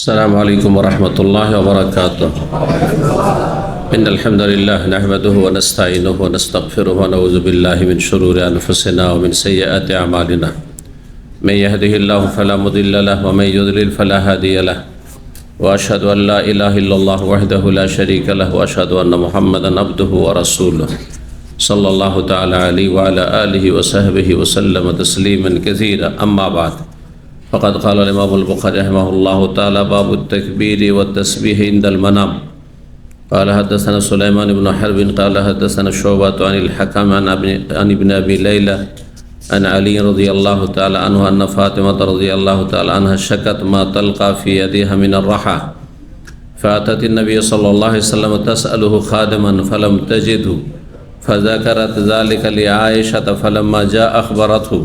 السلام عليكم ورحمة الله وبركاته. إن الحمد لله نحمده ونستعينه ونستغفره ونعوذ بالله من شرور أنفسنا ومن سيئات أعمالنا. من يهده الله فلا مضل له ومن يضلل فلا هادي له. وأشهد أن لا إله إلا الله وحده لا شريك له وأشهد أن محمدا عبده ورسوله صلى الله تعالى عليه وعلى آله وصحبه وسلم تسليما كثيرا. أما بعد فقد قال الإمام البخاري رحمه الله تعالى: باب التكبير والتسبيح عند المنام. قال حدثنا سليمان بن حرب قال حدثنا شعبة عن الحكم عن ابن أبي ليلى عن علي رضي الله تعالى عنه أن فاطمة رضي الله تعالى عنها شكت ما تلقى في يديها من الرحى فأتت النبي صلى الله عليه وسلم تسأله خادما فلم تجده فذكرت ذلك لعائشة فلما جاء أخبرته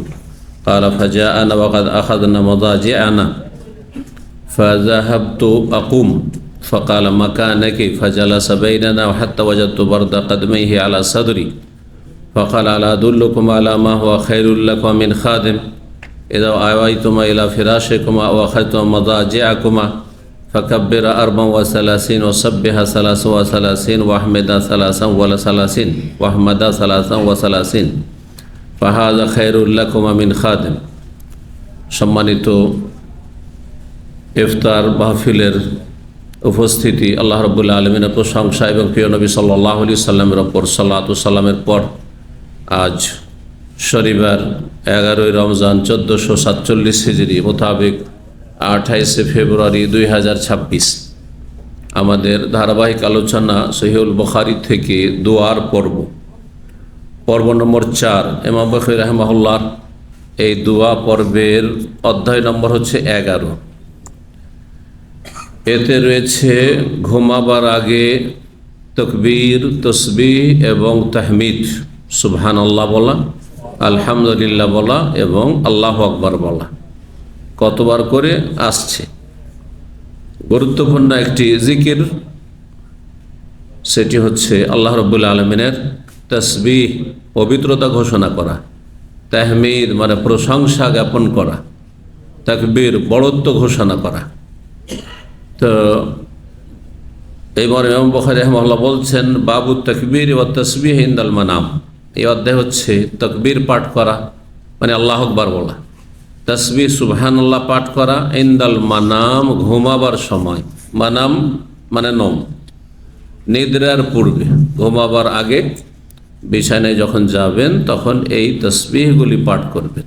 قال: فجاءنا وقد أخذنا مضاجعنا فذهبت أقوم فقال: مكانك، فجلس بيننا وحتى وجدت برد قدميه على صدري فقال: ألا أدلكم على ما هو خير لكم من خادم إذا آويتما إلى فراشكما وأخذتما مضاجعكما فكبر 34 وسبح 33 واحمد 33 ফাহাযা খায়রুল লাকুম মিন খাদিম। সম্মানিত ইফতার মাহফিলের উপস্থিতি, আল্লাহ রাব্বুল আলামিনের প্রশংসা এবং প্রিয় নবী সাল্লাল্লাহু আলাইহি সাল্লামের উপর সালাতু সালামের পর আজ শনিবার 11 রমজান 1447 হিজরি মোতাবেক 28 ফেব্রুয়ারি 2026 আমাদের ধারাবাহিক আলোচনা সহিহুল বুখারী থেকে দোয়ার পর্ব নম্বর 4। ইমাম বুখারী রাহিমাহুল্লাহ এই দোয়া পর্বের অধ্যায় নম্বর হচ্ছে 11। এতে রয়েছে ঘুমাবার আগে তাকবীর, তাসবিহ এবং তাহমিদ, সুবহানাল্লাহ বলা, আলহামদুলিল্লাহ বলা এবং আল্লাহু আকবার বলা কতবার করে আসছে। গুরুত্বপূর্ণ একটি জিকির, সেটি হচ্ছে আল্লাহ রাব্বুল আলামিনের তাসবিহ, পবিত্রতা ঘোষণা করা, তাহমিদ মানে প্রশংসা জ্ঞাপন করা, তাকবীর বড়ত্ব ঘোষণা করা। তো এইবার ইমাম বুখারী রাহিমাহুল্লাহ বলছেন বাবু তাকবীর ওয়া তাসবিহ ইনদাল মানাম। এই অধ্যায় হচ্ছে তাকবীর পাঠ করা মানে আল্লাহু আকবার বলা, তাসবিহ সুবহানাল্লাহ পাঠ করা ইনদাল মানাম ঘুমাবার সময়। মানাম মানে নম, নিদ্রার পূর্বে, ঘুমাবার আগে বিছানায় যখন যাবেন তখন এই তাসবিহগুলি পাঠ করবেন।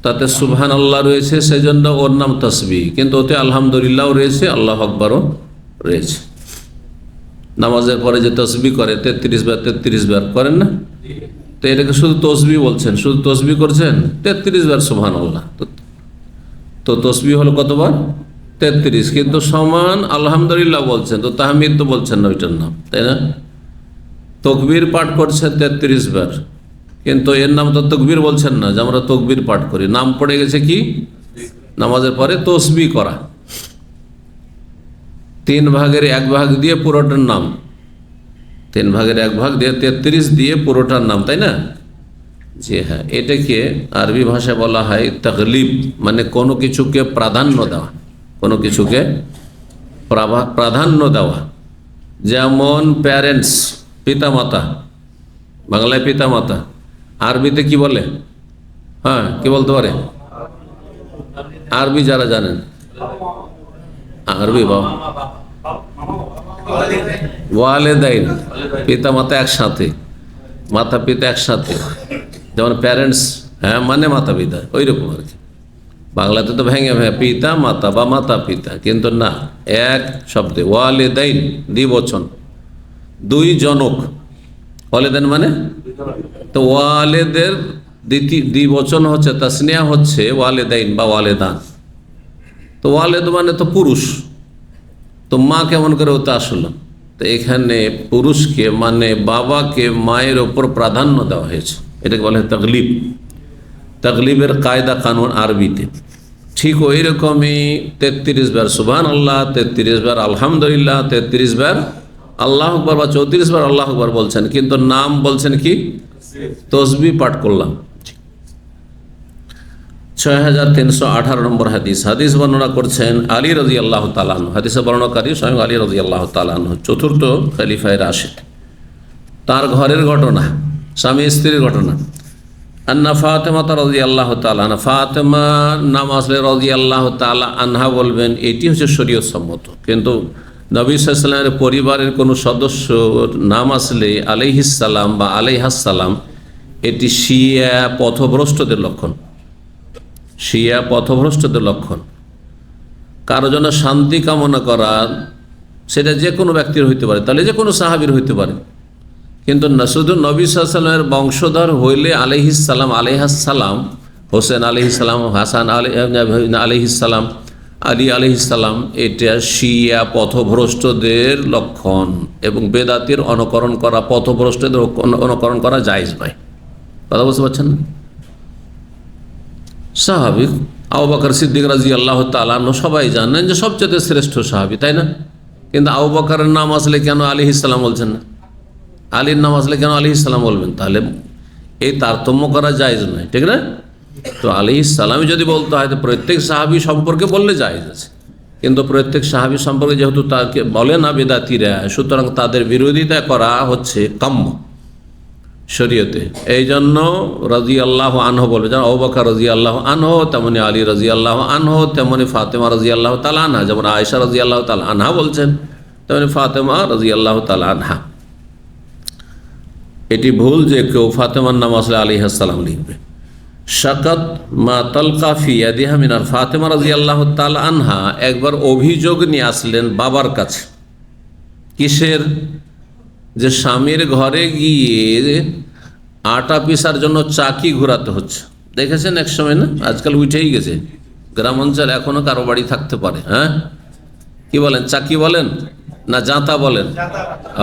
তাতে সুবহানাল্লাহ রয়েছে, সেজন্য ওর নাম তাসবিহ, কিন্তু ওতে আলহামদুলিল্লাহও রয়েছে, আল্লাহু আকবারও রয়েছে। নামাজের পরে যে তাসবিহ করে 33 বার করেন না, তো এটাকে শুধু তাসবিহ বলছেন, শুধু তাসবিহ করছেন 33 বার সুবহানাল্লাহ। তো তাসবিহ হলো কতবার? 33, কিন্তু সমান আলহামদুলিল্লাহ বলছেন, তো তাহমিদ তো বলছেন না ওইটার নাম, তাই না? তকবীর পাঠ করছেন 33 বার, কিন্তু এর নাম তো তকবীর বলছেন না, যে আমরা তকবীর পাঠ করি। নাম পড়ে গেছে কি? নামাজের পরে তাসবিহ করা। 3 ভাগের 1 ভাগ দিয়ে পুরোটার নাম, 3 ভাগের 1 ভাগ দিয়ে 33 দিয়ে পুরোটার নাম, তাই না? জি হ্যাঁ, এটাকে আরবি ভাষায় বলা হয় তাগলিব, মানে কোনো কিছুকে প্রাধান্য দেওয়া, কোনো কিছুকে প্রাধান্য দেওয়া। যেমন প্যারেন্টস, পিতামাতা, বাংলায় পিতামাতা, আরবিতে কি বলে? হ্যাঁ, কি বলতে পারে আরবি যারা জানেন? আরবি ওয়ালিদাইন, পিতামাতা একসাথে, মাতা পিতা একসাথে। যেমন প্যারেন্টস, হ্যাঁ মানে মাতা পিতা, ওই রকম আর কি। বাংলাতে তো ভেঙে পিতা মাতা বা মাতা পিতা, কিন্তু না, এক শব্দে ওয়ালিদাইন, দ্বিবচন, 2 জনক। ওয়ালিদাইন মানে তো ওয়ালেদের দ্বিবচন হচ্ছে, তাসনিয়া হচ্ছে ওয়ালিদাইন বা ওয়ালিদান। তো ওয়ালেদ মানে তো পুরুষ, তো মা কেমন করে হতে আসলো? তো এখানে পুরুষকে মানে বাবাকে মায়ের ওপর প্রাধান্য দেওয়া হয়েছে, এটাকে বলা হয় তাগলিব। তাগলিবের কায়দা কানুন আরবিতে ঠিক ওই রকমই 33 বার সুবহানাল্লাহ, 33 বার আলহামদুলিল্লাহ, 33 বার আল্লাহু আকবার বা 34 বার আল্লাহু আকবার বলছেন, কিন্তু নাম বলছেন কি? তাসবিহ পাঠ করলাম। 6318 নম্বর হাদিস বর্ণনা করছেন আলী রাদিয়াল্লাহু তাআলা আনহু। হাদিসের বর্ণনাকারী স্বয়ং আলী রাদিয়াল্লাহু তাআলা আনহু, চতুর্থ খলিফায়ে রাশিদ। তার ঘরের ঘটনা, স্বামী স্ত্রীর ঘটনা। আন্না ফাতেমা রাদিয়াল্লাহু তাআলা আনহা, ফাতেমা নাম আসলে রাদিয়াল্লাহু তাআলা আনহা বলবেন, এটি হচ্ছে শরীয়ত সম্মত। কিন্তু নবী সাল্লাল্লাহু আলাইহি ওয়াসাল্লামের পরিবারের কোনো সদস্য নাম আসলে আলাইহিস সালাম বা আলাইহাস সালাম, এটি শিয়া পথভ্রষ্টদের লক্ষণ। শিয়া পথভ্রষ্টদের লক্ষণ। কারো জন্য শান্তি কামনা করা, সেটা যে কোনো ব্যক্তির হইতে পারে, তাহলে যে কোনো সাহাবীর হইতে পারে। কিন্তু না, শুধু নবী সাল্লাল্লাহু আলাইহি ওয়াসাল্লামের বংশধর হইলে আলাইহিস সালাম, আলাইহাস সালাম, হোসেন আলাইহিস সালাম, হাসান আলাইহিস সালাম, আলী আলাইহিস সালাম, এটা শিয়া পথভ্রষ্টদের লক্ষণ। এবং বেদাতির অনুকরণ করা, পথভ্রষ্টদের অনুকরণ করা জায়েজ নয়। কথা বুঝতে পারছেন না? সাহাবী আবু বকর সিদ্দিক রাদিয়াল্লাহু তাআলা আনহু সবাই জানেন যে সবচেয়ে শ্রেষ্ঠ সাহাবী, তাই না? কিন্তু আবু বকরের নাম আসলে কেন আলাইহিস সালাম বলছেন না? আলীর নাম আসলে কেন আলাইহিস সালাম বলবেন? তাহলে এই তারতম্য করা জায়েজ নয়, ঠিক না? তো আলাইহিস সালাম যদি বলতে হয় তো প্রত্যেক সাহাবী সম্পর্কে বললে জায়েজ আছে। কিন্তু প্রত্যেক সাহাবী সম্পর্কে যেহেতু তাকে বলে না বেদাতিরা, সুতরাং তাদের বিরোধিতা করা হচ্ছে কাম্য শরীয়তে। এই জন্য রাদিয়াল্লাহু আনহু বলবে, যেমন আবু বকর রাদিয়াল্লাহু আনহু, তেমনি আলী রাদিয়াল্লাহু আনহু, তেমনি ফাতেমা রাদিয়াল্লাহু তাআলা আনহা। যেমন আয়েশা রাদিয়াল্লাহু তাআলা আনহা বলছেন, তেমনি ফাতেমা রাদিয়াল্লাহু তাআলা আনহা। এটি ভুল যে কেউ ফাতেমার নাম আসলে আলাইহিস সালাম লিখবে। শাকাত মা তালকা ফি ইয়াদিহা মিনার, ফাতেমা রাদিয়াল্লাহু তাআলা আনহা একবার অভিযোগ নিয়ে আসলেন বাবার কাছে। কিসের? যে স্বামীর ঘরে গিয়ে আটা পিসার জন্য চাকি ঘোরাতে হচ্ছে। দেখেছেন এক সময় না, আজকাল উঠেই গেছে, গ্রাম অঞ্চল এখনো কারো বাড়ি থাকতে পারে। হ্যাঁ, কি বলেন, চাকি বলেন না জাঁতা বলেন?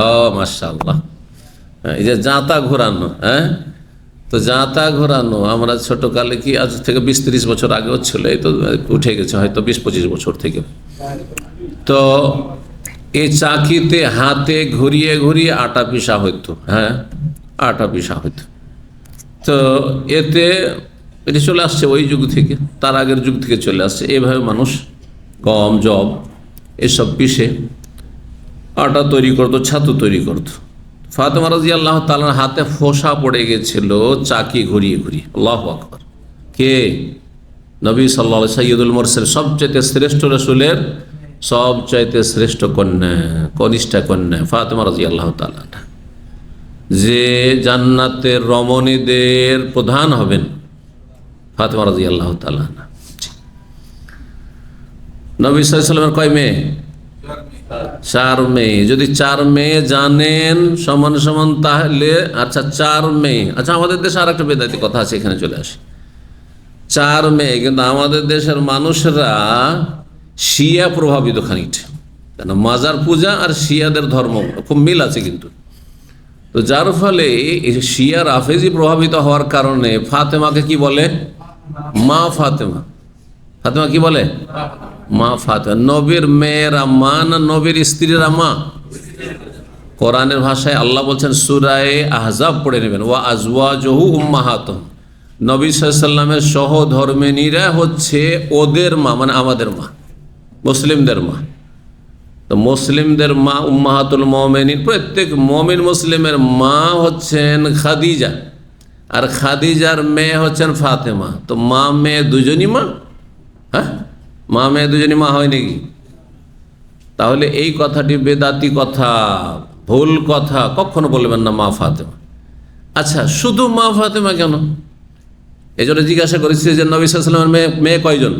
ও মাশাআল্লাহ, এই যে জাঁতা ঘোরানো। হ্যাঁ, তো জাঁতা ঘোরানো আমরা ছোটকালে, কি আজ থেকে 20-30 বছর আগেও ছিল, এই তো উঠে গেছে হয়তো 20-25 বছর থেকে। তো এই চাকিতে হাতে ঘুরিয়ে ঘুরিয়ে আটা পিসা হইতো। হ্যাঁ, আটা পিসা হইতো। তো এটি চলে আসছে ওই যুগ থেকে, তার আগের যুগ থেকে চলে আসছে। এইভাবে মানুষ গম, জব এসব পিষে আটা তৈরি করতো, ছাতু তৈরি করতো। ফাতেমা রাদিয়াল্লাহু তাআলার হাতে ফোসা পড়ে গেছিল চাকি ঘুরিয়ে ঘুরিয়ে। আল্লাহু আকবার। কে? নবী সাল্লাল্লাহু আলাইহি সাইয়্যিদুল মুরসালিন, সবচেয়ে শ্রেষ্ঠ রাসূলের সবচাইতে শ্রেষ্ঠ কন্যা, কনিষ্ঠা কন্যা ফাতেমা রাদিয়াল্লাহু তাআলা, যে জান্নাতের রমণীদের প্রধান হবেন, ফাতেমা রাদিয়াল্লাহু তাআলা। নবী সাল্লাল্লাহু আলাইহি ওয়াসাল্লামের কয় মেয়ে? 4 মেয়ে। যদি 4 মেয়ে জানেন সমান সমান, তাহলে আচ্ছা 4 মেয়ে। আচ্ছা, আমাদের দেশে আর একটা বেদাতি কথা আছে, এখানে চলে আসে। 4 মেয়ে, কিন্তু আমাদের দেশের মানুষরা শিয়া প্রভাবিত খানিকটা, কেন মাজার পূজা আর শিয়াদের ধর্ম খুব মিল আছে কিন্তু। তো যার ফলে শিয়া রাফেজি প্রভাবিত হওয়ার কারণে ফাতেমাকে কি বলে? মা ফাতেমা। ফাতেমা কি বলে? মা ফাতেমা। নবীর মেয়েরা মা না নবীর স্ত্রীরা মা? কোরআনের ভাষায় আল্লাহ বলছেন, সূরা আহজাব পড়ে নেবেন, ওয়া আজওয়াজুহু উম্মাহাতুহুম, নবী সাল্লাল্লাহু আলাইহি ওয়াসাল্লামের সহধর্মিণীরা হচ্ছে ওদের মা, মানে আমাদের মা, মুসলিমদের মা। তো মুসলিমদের মা উম্মাহাতুল মুমিনিন, প্রত্যেক মুমিন মুসলিমের মা হচ্ছেন খাদিজা, আর খাদিজার মেয়ে হচ্ছেন ফাতেমা। তো মা মেয়ে দুজনই মা? হ্যাঁ, মা মেয়ে দুজনই মা হয় নাকি? তাহলে এই কথাটি বেদাতি কথা, ভুল কথা, কখনো বলবেন না মা ফাতেমা। আচ্ছা, শুধু মা ফাতেমা কেন? এই জন্য জিজ্ঞাসা করেছি যে নবী সাল্লাল্লাহু আলাইহি ওয়াসাল্লামের মেয়ে কয়জন?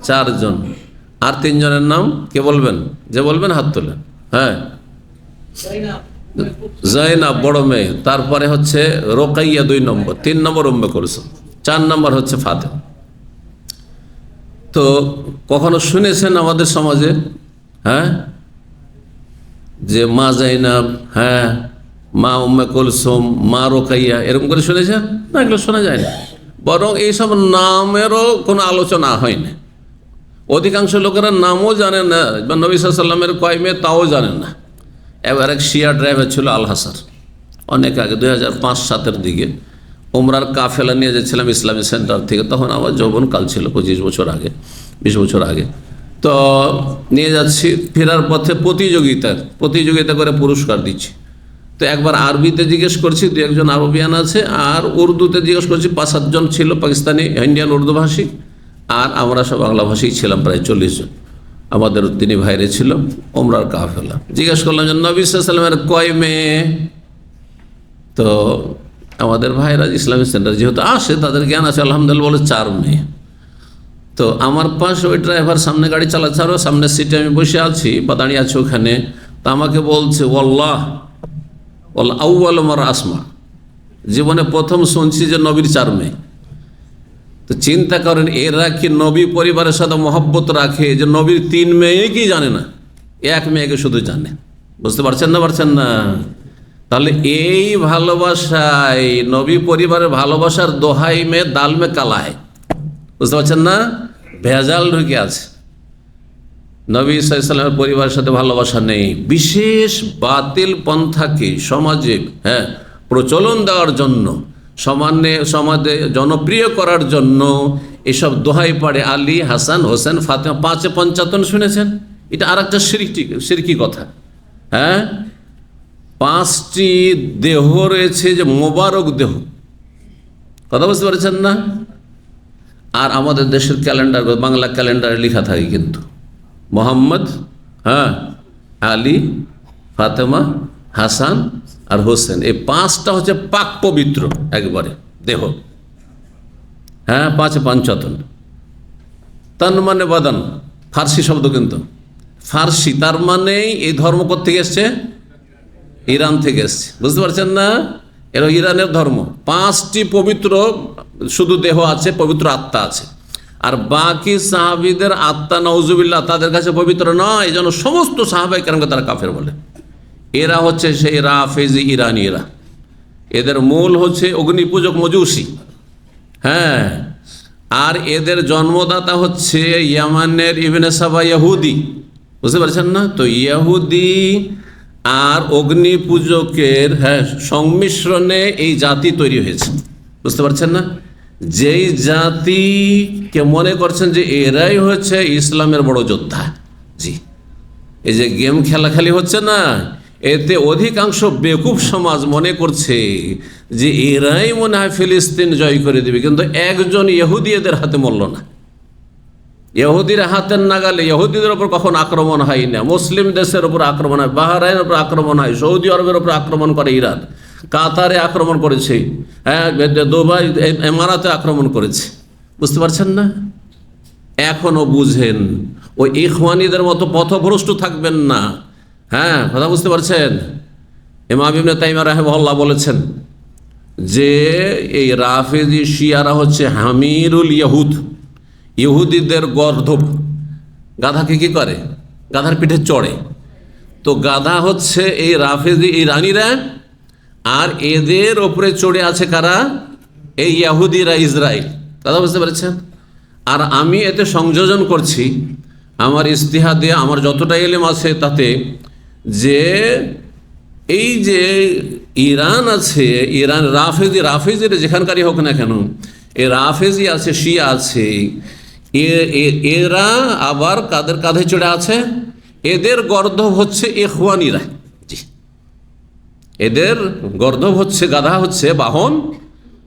4 জন। আর 3 জনের নাম কে বলবেন? যে বলবেন হাত তোলেন। হ্যাঁ, জাইনাব বড় মেয়ে, তারপরে হচ্ছে রোকাইয়া 2 নম্বর, 3 নম্বর উম্মে কুলসুম, 4 নম্বর হচ্ছে ফাতেমা। তো কখনো শুনেছেন আমাদের সমাজে, হ্যাঁ, যে মা জাইনাব, হ্যাঁ, মা উম্মে কুলসুম, মা রোকাইয়া, এরকম করে শুনেছেন? না, এগুলো শোনা যায় না। বরং এইসব নামেরও কোনো আলোচনা হয় না। অধিকাংশ লোকেরা নামও জানে না, বা নবী সাল্লাল্লাহু আলাইহি ওয়াসাল্লামের কয় মেয়ে তাও জানে না। এবার এক শিয়া ড্রাইভার ছিল আল হাসার, অনেক আগে 2005-07 দিকে। ওমরার কাফেলা নিয়ে যাচ্ছিলাম ইসলামী সেন্টার থেকে, তখন আমার যৌবনকাল ছিল 25 বছর আগে, 20 বছর আগে। তো নিয়ে যাচ্ছি, ফেরার পথে প্রতিযোগিতা করে পুরস্কার দিচ্ছি। তো একবার আরবিতে জিজ্ঞেস করছি, 2-1 আরবিয়ান আছে, আর উর্দুতে জিজ্ঞেস করছি, 5-7 জন ছিল পাকিস্তানি ইন্ডিয়ান উর্দুভাষী, আর আমরা সব বাংলাভাষী ছিলাম প্রায় 40 জন। আমাদের 3 ভাইরে ছিল ওমরার কাফেলা। জিজ্ঞেস করলাম যে নবী সাল্লাল্লাহু আলাইহি ওয়াসাল্লামের কয় মেয়ে? তো আমাদের ভাইরা ইসলামিক সেন্টার যেহেতু আসে, তাদের জ্ঞান আছে, আলহামদুলিল্লাহ বলে 4 মেয়ে। তো আমার পাশে ওই ড্রাইভার সামনে গাড়ি চালাচ্ছে, আরও সামনের সিটে আমি বসে আছি বা দাঁড়িয়ে আছি ওখানে। তা আমাকে বলছে ওয়াল্লাহ আউয়াল মারা আসমা, জীবনে প্রথম শুনছি যে নবীর 4 মেয়ে। তো চিন্তা করেন, এরা কি নবী পরিবারের সাথে মহব্বত রাখে যে নবীর 3 মেয়ে কি জানে না, 1 মেয়েকে শুধু জানে। বুঝতে পারছেন না? তাহলে এই ভালোবাসায়, নবী পরিবারের ভালোবাসার দোহাই মে দাল মে কালা হয়। বুঝতে পারছেন না? ভেজাল ঢুকে আছে। নবী সাল্লাল্লাহু আলাইহি ওয়াসাল্লামের পরিবারের সাথে ভালোবাসা নেই। বিশেষ বাতিল পন্থাকে সমাজে প্রচলন দেওয়ার জন্য, সমাজে জনপ্রিয় করার জন্য এসব দোহাই পড়ে আলী, হাসান, হোসেন, ফাতেমা, 5-55 শুনেছেন? এটা আর একটা শিরকি কথা। 5টি দেহ রয়েছে যে মোবারক দেহ, কথা বুঝতে পারছেন না? আর আমাদের দেশের ক্যালেন্ডার, বাংলা ক্যালেন্ডারে লেখা থাকে কিন্তু মোহাম্মদ, আলী, ফাতেমা, হাসান আর হোসেন, এই 5টা হচ্ছে পাক পবিত্র একবারে দেহ। 5-55 তন মানে বাদান, ফার্সি শব্দ কিন্তু ফার্সি, তার মানে এই ধর্ম কোত্থেকে এসছে? ইরান থেকে এসছে। বুঝতে পারছেন না? এরা ইরানের ধর্ম। 5টি পবিত্র শুধু দেহ আছে, পবিত্র আত্মা আছে, আর বাকি সাহাবীদের আত্মা নাউজুবিল্লাহ তাদের কাছে পবিত্র নয়। এই জন্য সমস্ত সাহাবায়ে কেরামকে তারা কাফের বলে। এরা হচ্ছে সেই রাফেজি ইরানিরা, এদের মূল হচ্ছে অগ্নিপূজক মজুসি। আর এদের জন্মদাতা হচ্ছে ইয়ামানের ইবনে সাবা ইহুদি। বুঝতে পারছেন না? তো ইহুদি আর অগ্নিপূজকের সংমিশ্রণে এই জাতি তৈরি হয়েছে। বুঝতে পারছেন না? যেই জাতিকে মনে করছেন যে এরাই হচ্ছে ইসলামের বড় যোদ্ধা, জি, এই যে গেম খেলাখালি হচ্ছে না, এতে অধিকাংশ বেকুব সমাজ মনে করছে যে এরাই মনে হয় ফিলিস্তিন জয় করে দেবে, কিন্তু একজন ইহুদি এদের হাতে মরল না। ইহুদির হাতের নাগালে ইহুদিদের ওপর কখন আক্রমণ হয় না, মুসলিম দেশের ওপর আক্রমণ হয়, বাহরাইনের ওপর আক্রমণ হয়, সৌদি আরবের ওপর আক্রমণ করে ইরান, কাতারে আক্রমণ করেছে, দুবাই, এমারাতে আক্রমণ করেছে। বুঝতে পারছেন না? এখনো বুঝেন, ওই ইখওয়ানিদের মতো পথভ্রষ্ট থাকবেন না। কথা বুঝতে পারছেন? ইমাম ইবনে তাইমিয়া রাহিমাহুল্লাহ বলেছেন যে এই রাফেজি শিয়ারা হচ্ছে হামিরুল ইহুদ, ইহুদিদের গর্ধব। গাধাকে কি করে? গাধার পিঠে চড়ে। তো গাধা হচ্ছে এই রাফেজি ইরানিরা, আর এদের ওপরে চড়ে আছে কারা? এই ইহুদিরা, ইসরায়েল। কথা বুঝতে পেরেছেন? আর আমি এতে সংযোজন করছি আমার ইস্তিহাদে, আমার যতটা ইলম আছে তাতে, যে এই যে ইরান আছে, ইরান রাফেজির যেখানকারই হোক না কেন, এ রাফেজি আছে, শিয়া আছে, এরা আবার কাদের কাঁধে চড়ে আছে? এদের গর্ধব হচ্ছে ইখওয়ানিরা। জি, এদের গর্ধব হচ্ছে, গাধা হচ্ছে বাহন,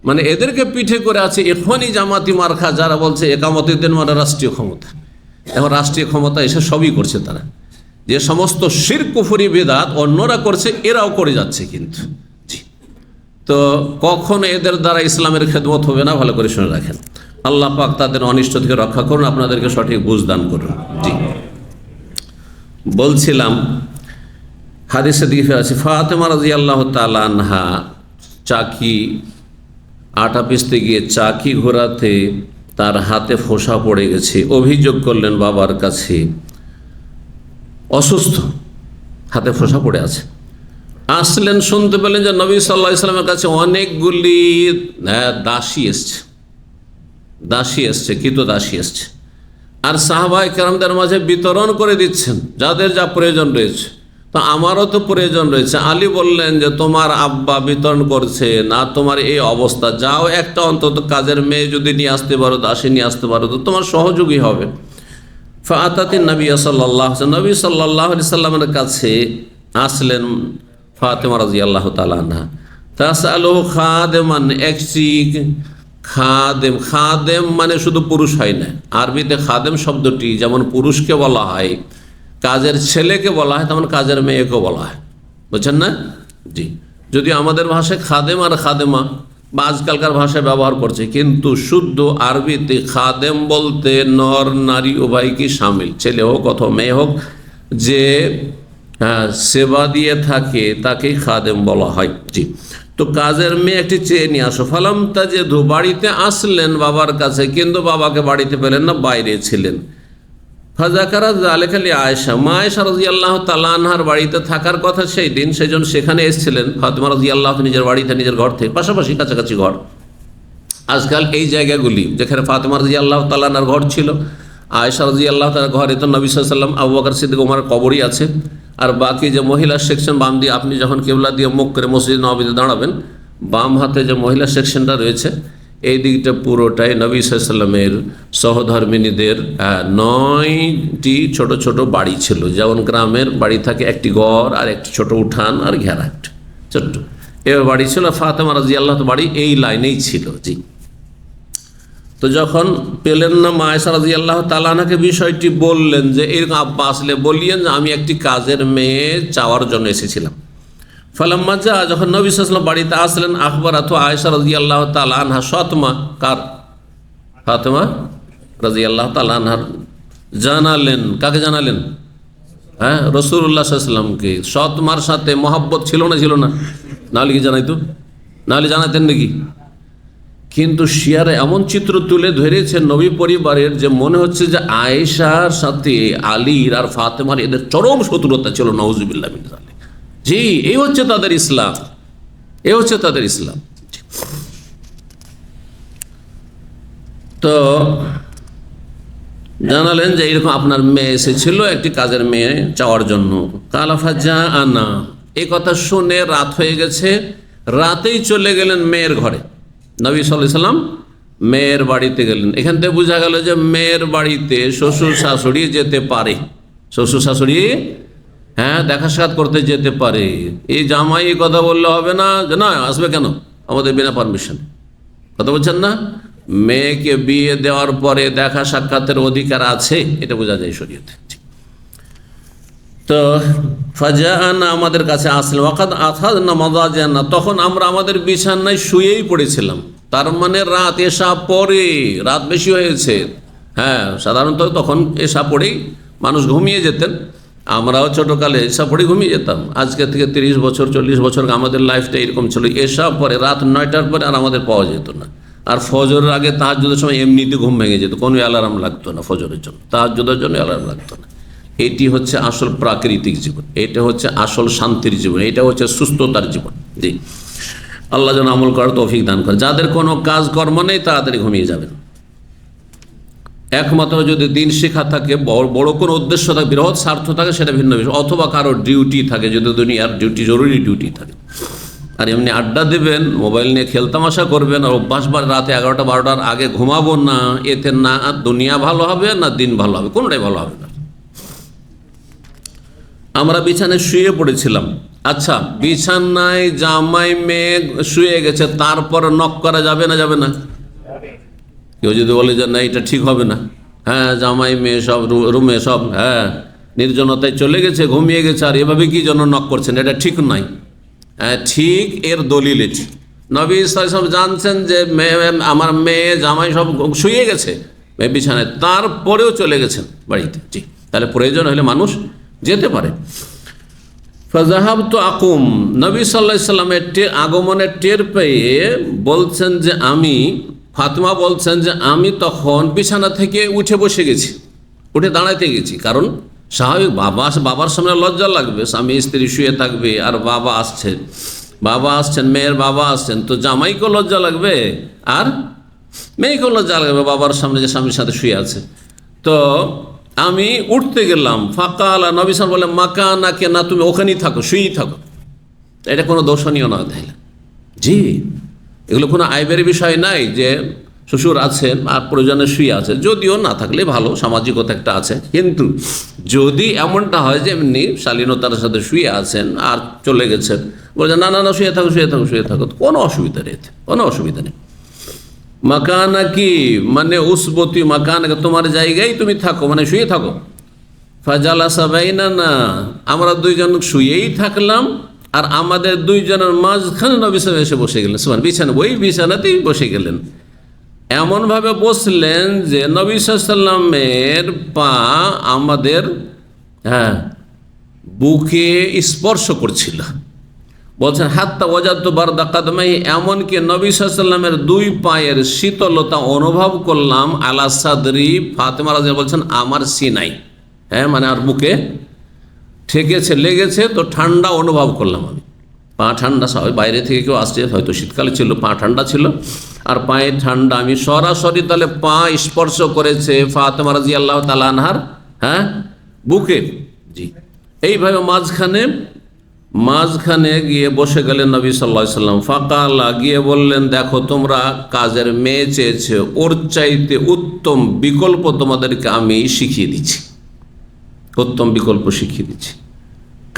মানে এদেরকে পিঠে করে আছে ইখওয়ানি জামাতি মার্কা, যারা বলছে একামতের দিন মানে রাষ্ট্রীয় ক্ষমতা। এখন রাষ্ট্রীয় ক্ষমতা এসে সবই করছে তারা, যে সমস্ত শিরক কুফরি বিদআত অন্যরা করছে এরাও করে যাচ্ছে কিন্তু। জি, তো কখনো এদের দ্বারা ইসলামের খেদমত হবে না, ভালো করে শুনে রাখেন। আল্লাহ পাক তাদের অনিষ্ট থেকে রক্ষা করুন, আপনাদেরকে সঠিক বুঝ দান করুন। জি, বলছিলাম হাদিসে দিকে আছে, ফাতেমা রাদিয়াল্লাহু তাআলা আনহা চাকি আটা পিষতে গিয়ে চাকি ঘোরাতে তার হাতে ফোঁসা পড়ে গেছে। অভিযোগ করলেন বাবার কাছে, অসুস্থ, হাতে ফোঁসা পড়ে আছে। আসলেন, শুনতে পেলেন যে নবী সাল্লাল্লাহু আলাইহি ওয়াসাল্লামের কাছে অনেকগুলি দাসী এসছে, কৃত দাসী এসছে, আর সাহাবায়ে কেরামদের মাঝে বিতরণ করে দিচ্ছেন যাদের যা প্রয়োজন রয়েছে। তো আমারও তো প্রয়োজন রয়েছে। আলী বললেন যে তোমার আব্বা বিতরণ করছে না, তোমার এই অবস্থা, যাও একটা অন্তত কাজের মেয়ে যদি নিয়ে আসতে পারো, দাসী নিয়ে আসতে পারো, তো তোমার সহযোগী হবে। ফাতাতিন নবী সাল্লাল্লাহু আলাইহি নবী সাল্লাল্লাহু আলাইহি সাল্লামের কাছে আসলেন ফাতেমা রাদিয়াল্লাহু তাআলা আনহা। তাসআলুহু খাদেমান, একটি খাদেম। খাদেম মানে শুধু পুরুষ হয় না, আরবিতে খাদেম শব্দটি যেমন পুরুষকে বলা হয়, কাজের ছেলেকে বলা হয়, তেমন কাজের মেয়েকে বলা হয়, বুঝছেন না? জি, যদি আমাদের ভাষায় খাদেম আর খাদেমা বা আজকালকার ভাষায় ব্যবহার করছে, কিন্তু শুদ্ধ আরবিতে খাদেম বলতে নর নারী উভয়কে শামিল, ছেলে হোক অথবা মেয়ে হোক, যে সেবা দিয়ে থাকে তাকেই খাদেম বলা হয়। জি, তো কাজের মেয়ে একটি চেয়ে নিয়ে আসো। ফালাম তাজিদহু, বাড়িতে আসলেন বাবার কাছে, কিন্তু বাবাকে বাড়িতে পেলেন না, বাইরে ছিলেন। ফাজাকারা যালিকা লি আয়েশা, মা আয়েশা রাদিয়াল্লাহু তাআলা আনহার বাড়িতে থাকার কথা সেই দিন, সেজন্য সেখানে এসেছিলেন ফাতেমা রাদিয়াল্লাহু নিজের বাড়িতে, নিজের ঘর থেকে, পাশাপাশি কাছাকাছি ঘর। আজকাল এই জায়গাগুলি যেখানে ফাতেমা রাদিয়াল্লাহু তাআলা আনহার ঘর ছিল, আয়েশা রাদিয়াল্লাহু তাআলার ঘরে তো নবী সাল্লাল্লাহু আলাইহি ওয়াসাল্লাম, আবু বকর সিদ্দিক, ওমরের কবরই আছে। আর বাকি যে মহিলা সেকশন বাম দিয়ে, আপনি যখন কিবলা দিয়ে মুখ করে মসজিদ নববীতে দাঁড়াবেন, বাম হাতে যে মহিলা সেকশনটা রয়েছে, এই দিকটা পুরোটাই নবী সাল্লাল্লাহু আলাইহি ওয়াসাল্লামের সহধর্মিনীদের 9টি ছোট ছোট বাড়ি ছিল। যেমন গ্রামের বাড়ি থাকে একটি ঘর আর একটি ছোট উঠান আর ঘেরা একটা ছোট্ট, এবার বাড়ি ছিল। ফাতেমা রাদিয়াল্লাহু বাড়ি এই লাইনেই ছিল। জি, তো যখন পেলেন না, মা আয়েশা রাদিয়াল্লাহু তাআলা আনহাকে বিষয়টি বললেন যে এরকম আব্বা আসলে বলিয়েন যে আমি একটি কাজের মেয়ে চাওয়ার জন্য এসেছিলাম। ফালাম্মা যা, যখন নবী সাল্লাল্লাহু আলাইহি ওয়াসাল্লাম বাড়িতে আসলেন, আখবারাতহু আয়েশা রাদিয়াল্লাহু তাআলা আনহা, সৎমা কার? ফাতেমা রাদিয়াল্লাহু তাআলা আনহার জানালেন। কাকে জানালেন? হ্যাঁ, রাসূলুল্লাহ সাল্লাল্লাহু আলাইহি ওয়াসাল্লামকে। সৎমার সাথে মহব্বত ছিল না? ছিল না? নাহলে কি জানাইতো? নাহলে জানাতেন নাকি? কিন্তু শিয়ারে এমন চিত্র তুলে ধরেছেন নবী পরিবারের, যে মনে হচ্ছে যে আয়েশার সাথে আলীর আর ফাতেমার এদের চরম শত্রুতা ছিল। নাউজুবিল্লাহ মিন যালিক। জি, এই হচ্ছে তাদের ইসলাম, এই হচ্ছে তাদের ইসলাম। তো জানালেন যে এরকম আপনার মেয়ে এসেছিল একটি কাজের মেয়ে চাওয়ার জন্য। কালাফা যা আনা, এই কথা শুনে রাত হয়ে গেছে, রাতেই চলে গেলেন মেয়ের ঘরে। নবী সাল্লাল্লাহু আলাইহি ওয়াসাল্লাম মেয়ের বাড়িতে গেলেন। এখান থেকে বোঝা গেল যে মেয়ের বাড়িতে শ্বশুর শাশুড়ি যেতে পারে, শ্বশুর শাশুড়ি দেখা সাক্ষাৎ করতে যেতে পারে। এই জামাই কথা বললে হবে না যে না আসবে কেন আমাদের বিনা পারমিশন, কথা বলছেন না? মেয়েকে বিয়ে দেওয়ার পরে দেখা সাক্ষাতের অধিকার আছে, এটা বোঝা যায় শরীয়তে। তো ফাজাআনা, আমাদের কাছে আসলেন। ওয়াকাদ আখাযনা মাযাজিআনা, তখন আমরা আমাদের বিছানায় শুয়েই পড়েছিলাম। তার মানে রাত এশা পরে, রাত বেশি হয়েছে। হ্যাঁ, সাধারণত তখন এশা পড়েই মানুষ ঘুমিয়ে যেতেন। আমরাও ছোটোকালে এশা পড়ে ঘুমিয়ে যেতাম। আজকে থেকে 30 বছর 40 বছর আমাদের লাইফটা এরকম ছিল। এশা পরে রাত 9টার পরে আর আমাদের পাওয়া যেত না। আর ফজরের আগে তাহাজ্জুদের সময় এমনিতে ঘুম ভেঙে যেত, কোনো অ্যালার্ম লাগতো না ফজরের জন্য, তাহাজ্জুদের জন্য অ্যালার্ম লাগতো না। এটি হচ্ছে আসল প্রাকৃতিক জীবন, এটা হচ্ছে আসল শান্তির জীবন, এটা হচ্ছে সুস্থতার জীবন। জি, আল্লাহ যেন আমল করার তৌফিক দান করে। যাদের কোনো কাজকর্ম নেই তাড়াতাড়ি ঘুমিয়ে যাবেন। একমাত্র যদি দিন শিক্ষা থাকে, বড় কোনো উদ্দেশ্য থাকে, বৃহৎ স্বার্থ থাকে, সেটা ভিন্ন বিষয়। অথবা কারো ডিউটি থাকে, যদি দুনিয়ার ডিউটি, জরুরি ডিউটি থাকে। আর এমনি আড্ডা দেবেন, মোবাইল নিয়ে খেলতামাশা করবেন, আর অভ্যাসবার রাতে 11টা 12টার আগে ঘুমাবো না, এতে না দুনিয়া ভালো হবে না দিন ভালো হবে, কোনোটাই ভালো হবে না। আমরা বিছানায় শুয়ে পড়েছিলাম। আচ্ছা, বিছানায় জামাই মেয়ে শুয়ে গেছে, তারপর নক করা যাবে না? যাবে না? কেউ যদি বলে যে না এটা ঠিক হবে না, হ্যাঁ জামাই মেয়ে সব রুমে সব নির্জনতায় চলে গেছে, ঘুমিয়ে গেছে, আর এভাবে কি জন্য নক করছেন, এটা ঠিক নয়। ঠিক এর দলিল এটি। নবী সব জানছেন যে আমার মেয়ে জামাই সব শুয়ে গেছে বিছানায়, তারপরেও চলে গেছেন বাড়িতে। জি, তাহলে প্রয়োজন হলে মানুষ যেতে পারে। ফাযাহাবতু আকুম, নবী সাল্লাল্লাহু আলাইহি ওয়াসাল্লামের আগমনের টের পেয়ে বলছেন যে ফাতেমা বলছেন যে আমি তখন বিছানা থেকে উঠে বসে গেছি, উঠে দাঁড়াইতে গেছি। কারণ স্বাভাবিক বাবার সামনে লজ্জা লাগবে, স্বামী স্ত্রী শুয়ে থাকবে আর বাবা আসছেন, মেয়ের বাবা আসছেন, তো জামাইকেও লজ্জা লাগবে আর মেয়েকেও লজ্জা লাগবে বাবার সামনে যে স্বামীর সাথে শুয়ে আছে। তো আমি উঠতে গেলাম, ফাকালা, নবী সাল্লাল্লাহু আলাইহি ওয়াসাল্লাম বললেন, মাকানাকে, না তুমি ওখানেই থাকো, শুয়েই থাকো। এটা কোনো দর্শনীয় নয় তাইলে? জি, এগুলো কোনো আইবের বিষয় নাই যে শ্বশুর আছেন আর প্রয়োজনে শুয়ে আছে, যদিও না থাকলে ভালো, সামাজিকতা একটা আছে। কিন্তু যদি এমনটা হয় যে এমনি শালীনতার সাথে শুয়ে আছেন আর চলে গেছেন, বলছেন না না না শুয়ে থাকো শুয়ে থাকো শুয়ে থাকো, কোনো অসুবিধা নেই, কোনো অসুবিধা নেই। মাকানা কি মানে উসবতি, মাকানাকে তোমার জায়গায় তুমি থাকো, মানে শুয়ে থাকো। ফাজালাসা বাইনানা, আমরা দুইজন শুয়েই থাকলাম আর আমাদের দুইজনের মাঝখানে নবী সাল্লাল্লাহু আলাইহি ওয়াসাল্লাম এসে বসে গেলেন। সুবহান, বিছানা, ওই বিছানাতেই বসে গেলেন। এমনভাবে বসলেন যে নবী সাল্লাল্লাহু আলাইহি ওয়াসাল্লামের পা আমাদের বুকে স্পর্শ করছিল। বলছেন হাত্তা ওয়াজাদতু বারদা কাদমাই, এমনকি নবী সাল্লাল্লাহু আলাইহি ওয়াসাল্লামের দুই পায়ের শীতলতা অনুভব করলাম আলা সাদরি, ফাতেমা রাদিয়াল্লাহু বলছেন আমার সিনাই, মানে আর বুকে ঠেকেছে, লেগেছে, তো ঠান্ডা অনুভব করলাম আমি। পা ঠান্ডা, সবাই বাইরে থেকে কেউ আসছে, হয়তো শীতকালে ছিল, পা ঠান্ডা ছিল আর পায়ে ঠান্ডা, আমি সরাসরি তাহলে পা স্পর্শ করেছে ফাতেমা রাদিয়াল্লাহু তাআলা আনহার বুকে। জি, এইভাবে মাঝখানে গিয়ে বসে গেলেন নবী সাল্লাল্লাহু আলাইহি ওয়াসাল্লাম। ফাকালা, গিয়ে বললেন, দেখো তোমরা কাজের মেয়ে চেয়েছে, ওর চাইতে উত্তম বিকল্প তোমাদেরকে আমি শিখিয়ে দিচ্ছি, উত্তম বিকল্প শিখিয়ে দিচ্ছি।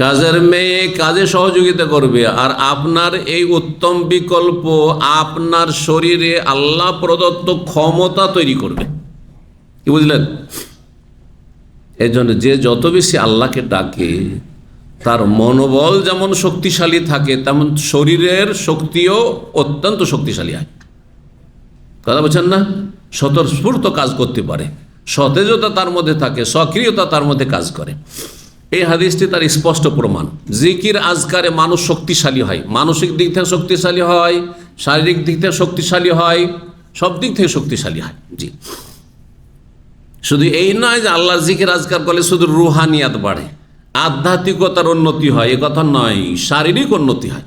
কাজের মেয়ে কাজে সহযোগিতা করবে, আর আপনার এই উত্তম বিকল্প আপনার শরীরে আল্লাহ প্রদত্ত ক্ষমতা তৈরি করবে। কি বুঝলেন? এই জন্য যে যত বেশি আল্লাহকে ডাকে তার মনোবল যেমন শক্তিশালী থাকে, তেমন শরীরের শক্তিও অত্যন্ত শক্তিশালী হয়। কথা বলছেন না? স্বতঃস্ফূর্ত কাজ করতে পারে, সতেজতা তার মধ্যে থাকে, সক্রিয়তা তার মধ্যে কাজ করে। এই হাদিসটি তার স্পষ্ট প্রমাণ। জিকির আজকারে মানুষ শক্তিশালী হয়, মানসিক দিক থেকে শক্তিশালী হয়, শারীরিক দিক থেকে শক্তিশালী হয়, সব দিক থেকে শক্তিশালী হয়। জি, শুধু এই নয় যে আল্লাহর জিকির আজকার করলে শুধু রুহানিয়াত বাড়ে, আধ্যাত্মিকতার উন্নতি হয়, এ কথা নয়। শারীরিক উন্নতি হয়,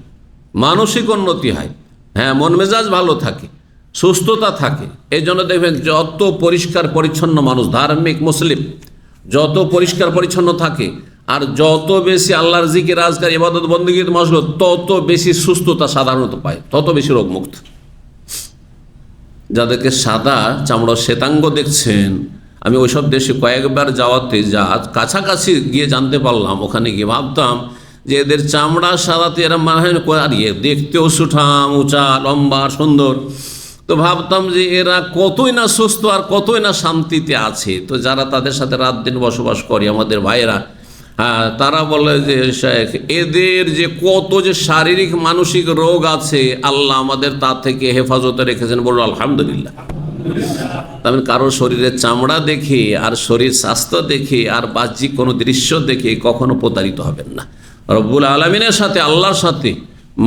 মানসিক উন্নতি হয়, মন মেজাজ ভালো থাকে, সুস্থতা থাকে। এই জন্য দেখবেন যত পরিষ্কার পরিচ্ছন্ন মানুষ, ধার্মিক মুসলিম যত পরিষ্কার পরিচ্ছন্ন থাকে আর যত বেশি আল্লাহর জিকির আজকার ইবাদত বন্দেগীর মশগুল, তত বেশি সুস্থতা সাধারণত পায়, তত বেশি রোগমুক্ত। যাদেরকে সাদা চামড়া শ্বেতাঙ্গ দেখছেন, আমি ওইসব দেশে কয়েকবার যাওয়াতে কাছাকাছি গিয়ে জানতে পারলাম, ওখানে গিয়ে ভাবতাম যে এদের চামড়া সাদাতে এরা দেখতেও সুঠাম, উঁচা, লম্বা, সুন্দর, তো ভাবতাম যে এরা কতই না সুস্থ আর কতই না শান্তিতে আছে। তো যারা তাদের সাথে রাত দিন বসবাস করে আমাদের ভাইয়েরা, তারা বলে যে শেখ, এদের যে কত যে শারীরিক মানসিক রোগ আছে, আল্লাহ আমাদের তা থেকে হেফাজতে রেখেছেন, বলল আলহামদুলিল্লাহ। তবে কারোর শরীরের চামড়া দেখে আর শরীর স্বাস্থ্য দেখে আর বাহ্যিক কোনো দৃশ্য দেখে কখনো প্রতারিত হবেন না। রব্বুল আলামিনের সাথে, আল্লাহর সাথে,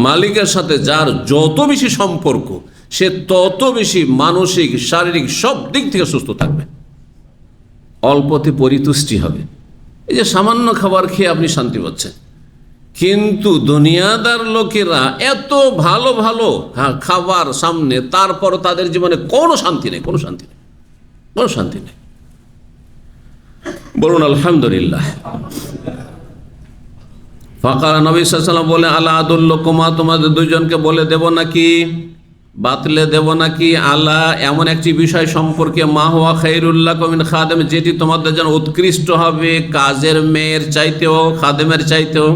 মালিকের সাথে যার যত বেশি সম্পর্ক, সে তত বেশি মানসিক, শারীরিক সব দিক থেকে সুস্থ থাকবে, অল্পতে পরিতুষ্টি হবে। এই যে সামান্য খাবার খেয়ে আপনি শান্তি পাচ্ছেন, কিন্তু দুনিয়াদার লোকেরা এত ভালো ভালো খাবার সামনে, তারপর তাদের জীবনে কোনো শান্তি নেই, কোনো শান্তি নেই, কোনো শান্তি নেই। বলুন আলহামদুলিল্লাহ। ফাকারা, নবী সাল্লাল্লাহু আলাইহি ওয়াসাল্লাম বলে, আলা আদুল্লুকুমা, তোমাদের দুইজনকে বলে দেব নাকি, বাতলে দেব নাকি, আলা এমন একটি বিষয় সম্পর্কে, মা হুয়া খায়রুল লাকুম মিন খাদেম, যেটি তোমাদের জন্য উৎকৃষ্ট হবে কাজের মেয়ের চাইতেও, খাদেমের চাইতেও।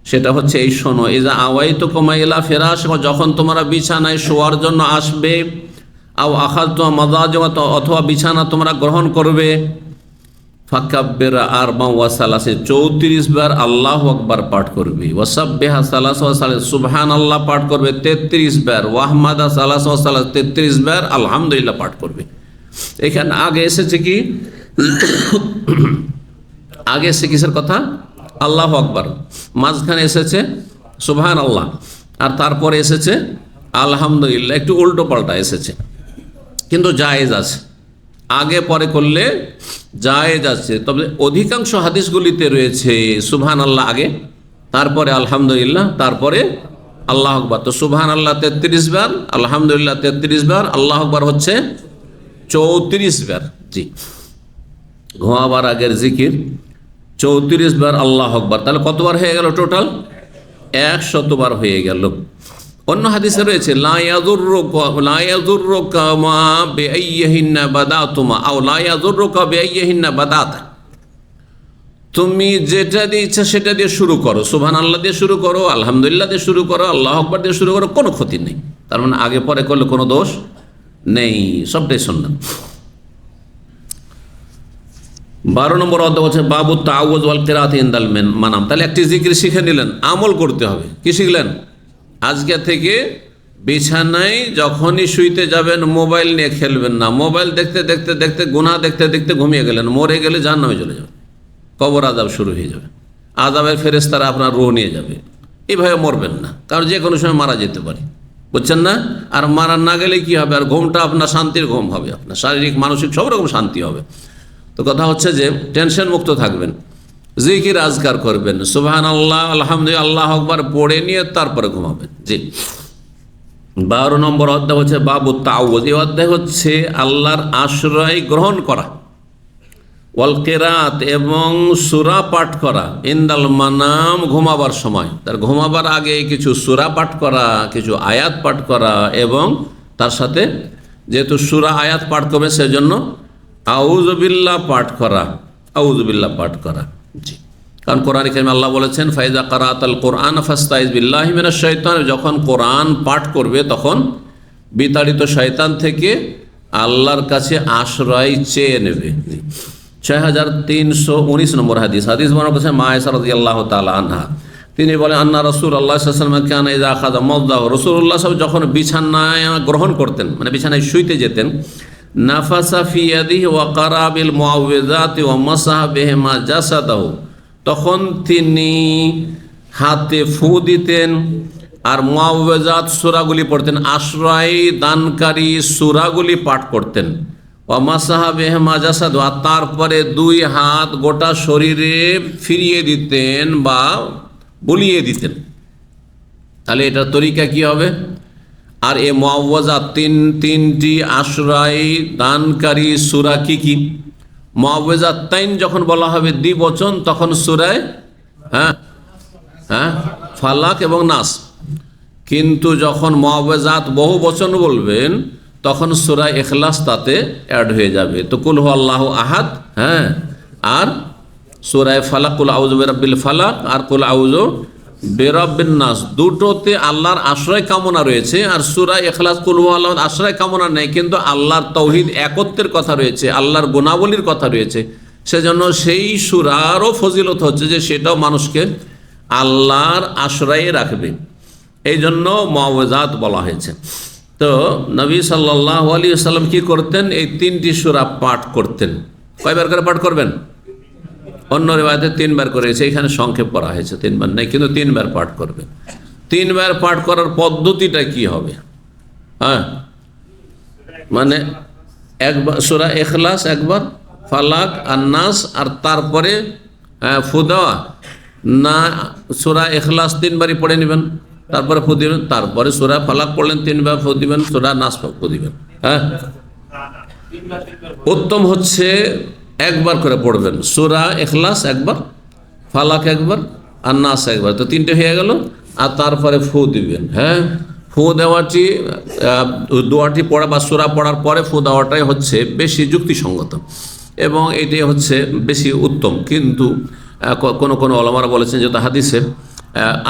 সেটা হচ্ছে এই, শোনো, ইজা আওয়াইতুকুম ইলা ফিরাশ, যখন তোমরা বিছানায় শোয়ার জন্য আসবে, আও আখাযতুম মাযাজিআ, অথবা বিছানা তোমরা গ্রহণ করবে, ফাকাব্বিরা আরবা ওয়া সালাসিন, 34 বার আল্লাহু আকবার পাঠ করবে, ওয়াসাব্বিহা সালাসা ওয়া সালাস, সুবহানাল্লাহ পাঠ করবে 33 বার, ওয়াহমাদা সালাসা ওয়া সালাস 33 বার, আলহামদুলিল্লাহ পাঠ করবে। এখানে আগে এসেছে কি, আগে এসে কিসের কথা, আল্লাহু আকবার, মাঝখানে এসেছে সুবহানাল্লাহ, আর তারপরে এসেছে আলহামদুলিল্লাহ, একটু উল্টো পাল্টা এসেছে, কিন্তু জায়েজ আছে, আগে পরে করলে জায়েজ আছে। তবে অধিকাংশ হাদিসগুলিতে রয়েছে সুবহানাল্লাহ আগে, তারপরে আলহামদুলিল্লাহ, তারপরে আল্লাহু আকবার। তো সুবহানাল্লাহ 33 বার, আলহামদুলিল্লাহ 33 বার, আল্লাহু আকবার হচ্ছে 34 বার। জি, ঘুমাবার আগের জিকির 34 বার আল্লাহ আকবার, তাহলে কতবার হয়ে গেল? টোটাল 100 বার হয়ে গেল। অন্য হাদিসে রয়েছে লা ইয়াযুররুকা মা বিআইয়িহিন্না বাদাতুমা আও লা ইয়াযুররুকা বিআইয়িহিন্না বাদাতা, তুমি যেটা দিয়ে ইচ্ছা সেটা দিয়ে শুরু করো, সুবহানাল্লাহ দিয়ে শুরু করো, আলহামদুলিল্লাহ দিয়ে শুরু করো, আল্লাহু আকবার দিয়ে শুরু করো, কোনো ক্ষতি নেই। তার মানে আগে পরে করলে কোনো দোষ নেই, সবটাই সুন্নাত। 12 নম্বর অধ্যায় হচ্ছে বাবু তাআউযু ওয়াল কিরাআতি ইনদাল মানাম। তাহলে একটি জিকির শিখে নিলেন, আমল করতে হবে। কি শিখলেন? আজকে থেকে বিছানায় যখনই শুইতে যাবেন মোবাইল নিয়ে খেলবেন না। মোবাইল দেখতে দেখতে দেখতে গুনাহ দেখতে দেখতে ঘুমিয়ে গেলেন, মরে গেলে জাহান্নামে চলে যাবে, কবর আযাব শুরু হয়ে যাবে, আযাবের ফেরেশতারা আপনার রূহ নিয়ে যাবে। এইভাবে মরবেন না, কারণ যে কোনো সময় মারা যেতে পারে, বুঝছেন না? আর মারা না গেলে কি হবে? আর ঘুমটা আপনার শান্তির ঘুম হবে, আপনার শারীরিক মানসিক সব রকম শান্তি হবে। তো কথা হচ্ছে যে টেনশন মুক্ত থাকবেন, জিকির আজকার করবেন, সুবহানাল্লাহ আলহামদুলিল্লাহ আল্লাহু আকবার পড়ে নিয়ে তারপরে ঘুমাবেন। জি। 12 নম্বর অধ্যায় হচ্ছে বাবু তাআউযু। এই অধ্যায় হচ্ছে আল্লাহর আশ্রয় গ্রহণ করা, ওয়াল কিরাত এবং সূরা পাঠ করা, ইনদাল মানাম ঘুমাবার সময়। তার ঘুমাবার আগে কিছু সূরা পাঠ করা, কিছু আয়াত পাঠ করা, এবং তার সাথে যেহেতু সূরা আয়াত পাঠ করবে সেজন্য আউযু বিল্লাহ পাঠ করা, আউযু বিল্লাহ পাঠ করা। জি, কারণ কোরআন কারীমে আল্লাহ বলেছেন ফাইজা কারাতাল কোরআন ফাস্তাইজ বিল্লাহি মিনাশ শাইতান, যখন কোরআন পাঠ করবে তখন বিতাড়িত শয়তান থেকে আল্লাহর কাছে আশ্রয় চেয়ে নেবে। 6319 নম্বর হাদিস বর্ণনা করেছেন মা আয়েশা রাদিয়াল্লাহু তাআলা আনহা। তিনি বলেন আন্না রাসূলুল্লাহ সাল্লাল্লাহু আলাইহি ওয়াসাল্লাম কানা ইযা আখাযা মাওদাহু, রাসূলুল্লাহ সাল্লাল্লাহু আলাইহি ওয়াসাল্লাম যখন বিছানায় গ্রহণ করতেন, মানে বিছানায় শুইতে যেতেন, নাফাসা ফি ইয়াদিহি ওয়া ক্বারা বিল মুআউযিযাতি ওয়া মাসাহা বিহিমা জাসাদাহু, তখন তিনি হাতে ফু দিতেন আর মুআউযিযাত সূরাগুলি পড়তেন, আশ্রয় দানকারী সূরাগুলি পাঠ করতেন। ওয়া মাসাহা বিহিমা জাসাদাহু, আর তারপরে 2 হাত গোটা শরীরে ফিরিয়ে দিতেন বা বুলিয়ে দিতেন। তাহলে এটার তরিকা কি হবে? আর এ মুআউযিযাত তিনটি আশ্রয় দানকারী সূরা কি কি? মুআউযিযাতাইন যখন বলা হবে দ্বিবচন তখন সূরায়ে ফালাক এবং নাস, কিন্তু যখন মুআউযিযাত বহু বচন বলবেন তখন সূরা ইখলাস তাতে অ্যাড হয়ে যাবে। তো কুল হুয়াল্লাহু আহাদ, আর সূরা ফালাক, কুল আউযু বিরাব্বিল ফালাক আর কুল আউযু বিরাব্বিন নাস, দুটোতে আল্লাহর আশ্রয় কামনা রয়েছে। আর সূরা ইখলাস কুল হুয়াল্লাহু আশ্রয় কামনা নেই, কিন্তু আল্লাহর তাওহীদ একত্বের কথা রয়েছে, আল্লাহর গুণাবলীর কথা রয়েছে। সেজন্য সেই সূরারও ফজিলত হচ্ছে যে সেটাও মানুষকে আল্লাহর আশ্রয়ে রাখবে, এই জন্য মুআউযিযাত বলা হয়েছে। তো নবী সাল্লাল্লাহু আলাইহি ওয়াসাল্লাম কি করতেন? এই 3টি সূরা পাঠ করতেন। কয়বার করে পাঠ করবেন? অন্য রিওয়ায়াতে 3 বার করেছে, এখানে সংক্ষেপ করা হয়েছে 3 বার নেই, কিন্তু 3 বার পাঠ করবেন। 3 বার পাঠ করার পদ্ধতিটা কি হবে? মানে একবার সূরা ইখলাস, একবার ফালাক আর নাস, আর তারপরে ফু দেওয়া না, সূরা ইখলাস 3 বারই পড়ে নেবেন, তারপরে ফু দিবেন, তারপরে সূরা ফালাক পড়লেন 3 বার ফু দিবেন, সূরা নাস ফু দিবেন। উত্তম হচ্ছে একবার করে পড়বেন, সূরা ইখলাস একবার, ফালাক একবার আর নাস একবার, তো 3টে হয়ে গেল। আর তারপরে ফু দিবেন। ফু দেওয়াটি, দোয়াটি পড়া বা সূরা পড়ার পরে ফু দেওয়াটাই হচ্ছে বেশি যুক্তিসঙ্গত এবং এটাই হচ্ছে বেশি উত্তম। কিন্তু কোনো ওলামারা বলেছেন যেটা হাদিসে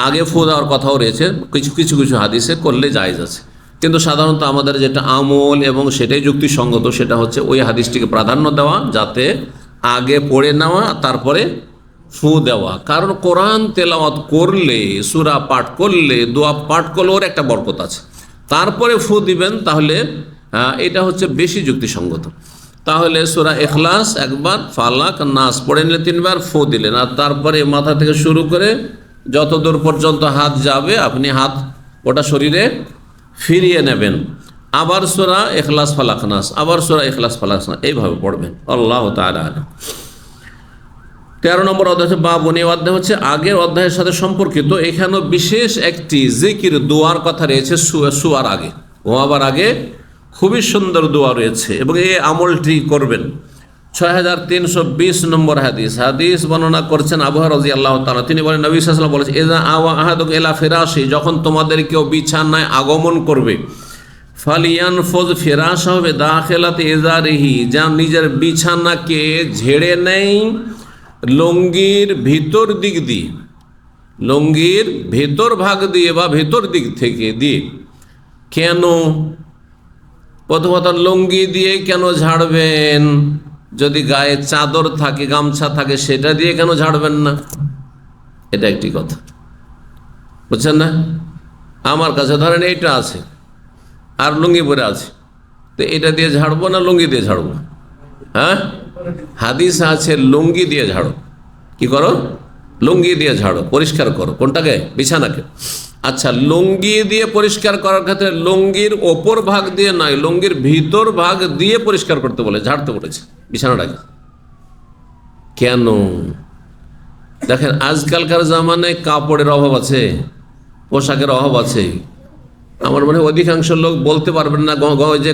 আগে ফু দেওয়ার কথাও রয়েছে, কিছু কিছু হাদিসে করলে জায়েজ আছে, কিন্তু সাধারণত আমাদের যেটা আমল এবং সেটাই যুক্তিসঙ্গত সেটা হচ্ছে ওই হাদিসটিকে প্রাধান্য দেওয়া, যাতে আগে পড়ে নেওয়া তারপরে ফু দেওয়া। কারণ কোরআন তেলাওয়াত করলে, সূরা পাঠ করলে, দোয়া পাঠ করলে ওর একটা বরকত আছে, তারপরে ফু দিবেন, তাহলে এটা হচ্ছে বেশি যুক্তিসঙ্গত। তাহলে সূরা ইখলাস একবার, ফালাক নাস পড়ে নিলে 3 বার, ফু দিলেন, আর তারপরে মাথা থেকে শুরু করে যত দূর পর্যন্ত হাত যাবে আপনি হাত ওটা শরীরে ফিরিয়ে নেবেন। আবার সূরা ইখলাস ফালাক নাস, আবার সূরা ইখলাস ফালাক নাস, এইভাবে পড়বেন। আল্লাহু তাআলা আলাম। 13 নম্বর অধ্যায় হচ্ছে বাবুন। এই অধ্যায় হচ্ছে আগের অধ্যায়ের সাথে সম্পর্কিত। এখানেও বিশেষ একটি জিকির দোয়ার কথা রয়েছে শোয়ার আগে, ঘুমাবার আগে খুবই সুন্দর দোয়া রয়েছে এবং এই আমলটি করবেন। 6320 নম্বর হাদিস বর্ণনা করছেন আবু হুরায়রা রাদিয়াল্লাহু তাআলা। তিনি বলেন, নবী সাল্লাল্লাহু আলাইহি ওয়াসাল্লাম বলেছেন, ইযা আওয়া আহাদুকুম ইলা ফিরাশি, যখন তোমাদের কেউ বিছানায় আগমন করবে, ফালিয়ানফুজ ফিরাশাহু বিদাখিলাতি ইজারিহি, যা নিজের বিছানাকে ঝেড়ে নেয় লুঙ্গির ভিতর দিক দিয়ে, লুঙ্গির ভেতর ভাগ দিয়ে বা ভেতর দিক থেকে দিয়ে। কেন? প্রথমত লুঙ্গি দিয়ে কেন ঝাড়বেন? যদি গায়ে চাদর থাকে, গামছা থাকে, সেটা দিয়ে কেন ঝাড়বেন না? এটা একটি কথা, বুঝছেন না? আমার কাছে ধরেন এইটা আছে আর লুঙ্গি পরে আছে, তো এটা দিয়ে ঝাড়বো না লুঙ্গি দিয়ে ঝাড়বো? হ্যাঁ, হাদিস আছে লুঙ্গি দিয়ে ঝাড়ো। কি করো? লুঙ্গি দিয়ে ঝাড়ো, পরিষ্কার করো। কোনটাকে? বিছানাকে। আচ্ছা, লুঙ্গি দিয়ে পরিষ্কার করার ক্ষেত্রে লুঙ্গির ওপর ভাগ দিয়ে নয়, লুঙ্গির ভিতর ভাগ দিয়ে পরিষ্কার করতে বলে, ঝাড়তে বলেছে বিছানাটাকে। কেন? দেখেন, আজকালকার জামানায় কাপড়ের অভাব আছে, পোশাকের অভাব আছে। আমার মনে হয় অধিকাংশ লোক বলতে পারবেন না যে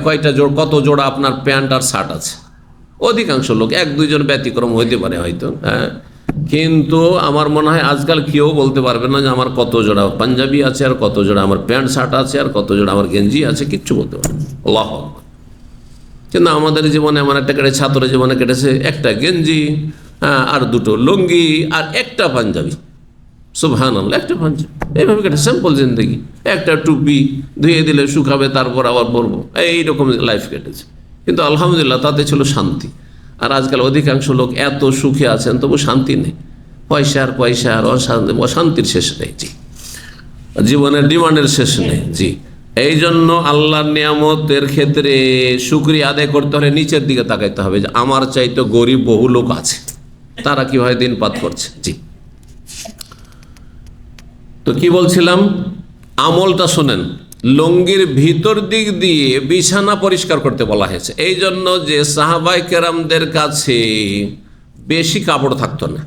কয়টা জোড়, কত জোড়া আপনার প্যান্ট আর শার্ট আছে। অধিকাংশ লোক, এক দুইজন ব্যতিক্রম হইতে পারে হয়তো, হ্যাঁ, কিন্তু আমার মনে হয় আজকাল কেউ বলতে পারবে না যে আমার কত জোড়া পাঞ্জাবি আছে আর কত জোড়া আমার প্যান্ট শার্ট আছে আর কত জোড়া আমার গেঞ্জি আছে, কিচ্ছু বলতে পারবে না। আল্লাহু আকবার। কিন্তু আমাদের জীবনে এমন একটা কেটেছে, ছাত্র জীবনে কেটেছে একটা গেঞ্জি, আর দুটো লুঙ্গি আর একটা পাঞ্জাবি। সুবহানাল্লাহ, একটা পাঞ্জাবি, এইভাবে কেটে সিম্পল জিন্দগি। একটা টুপি ধুয়ে দিলে শুকাবে, তারপর আবার পরবো, এইরকম লাইফ কেটেছে। কিন্তু আলহামদুলিল্লাহ তাতে ছিল শান্তি। আর আজকাল অধিকাংশ লোক এত সুখে আছেন, তবু শান্তি নেই। পয়সা আর অশান্তির শেষ নেই। জি, জীবনের ডিমান্ডের শেষ নেই। জি, এই জন্য আল্লাহর নিয়ামতের ক্ষেত্রে শুকরিয়া আদায় করতে হলে নিচের দিকে তাকাইতে হবে, যে আমার চাইতে গরিব বহু লোক আছে, তারা কিভাবে দিন পাত করছে। জি, তো কি বলছিলাম? আমলটা শোনেন। লুঙ্গির ভিতর দিক দিয়ে বিছানা পরিষ্কার করতে বলা হয়েছে, এই জন্য যে সাহাবায়ে কেরামদের কাছে বেশি কাপড় থাকতো না।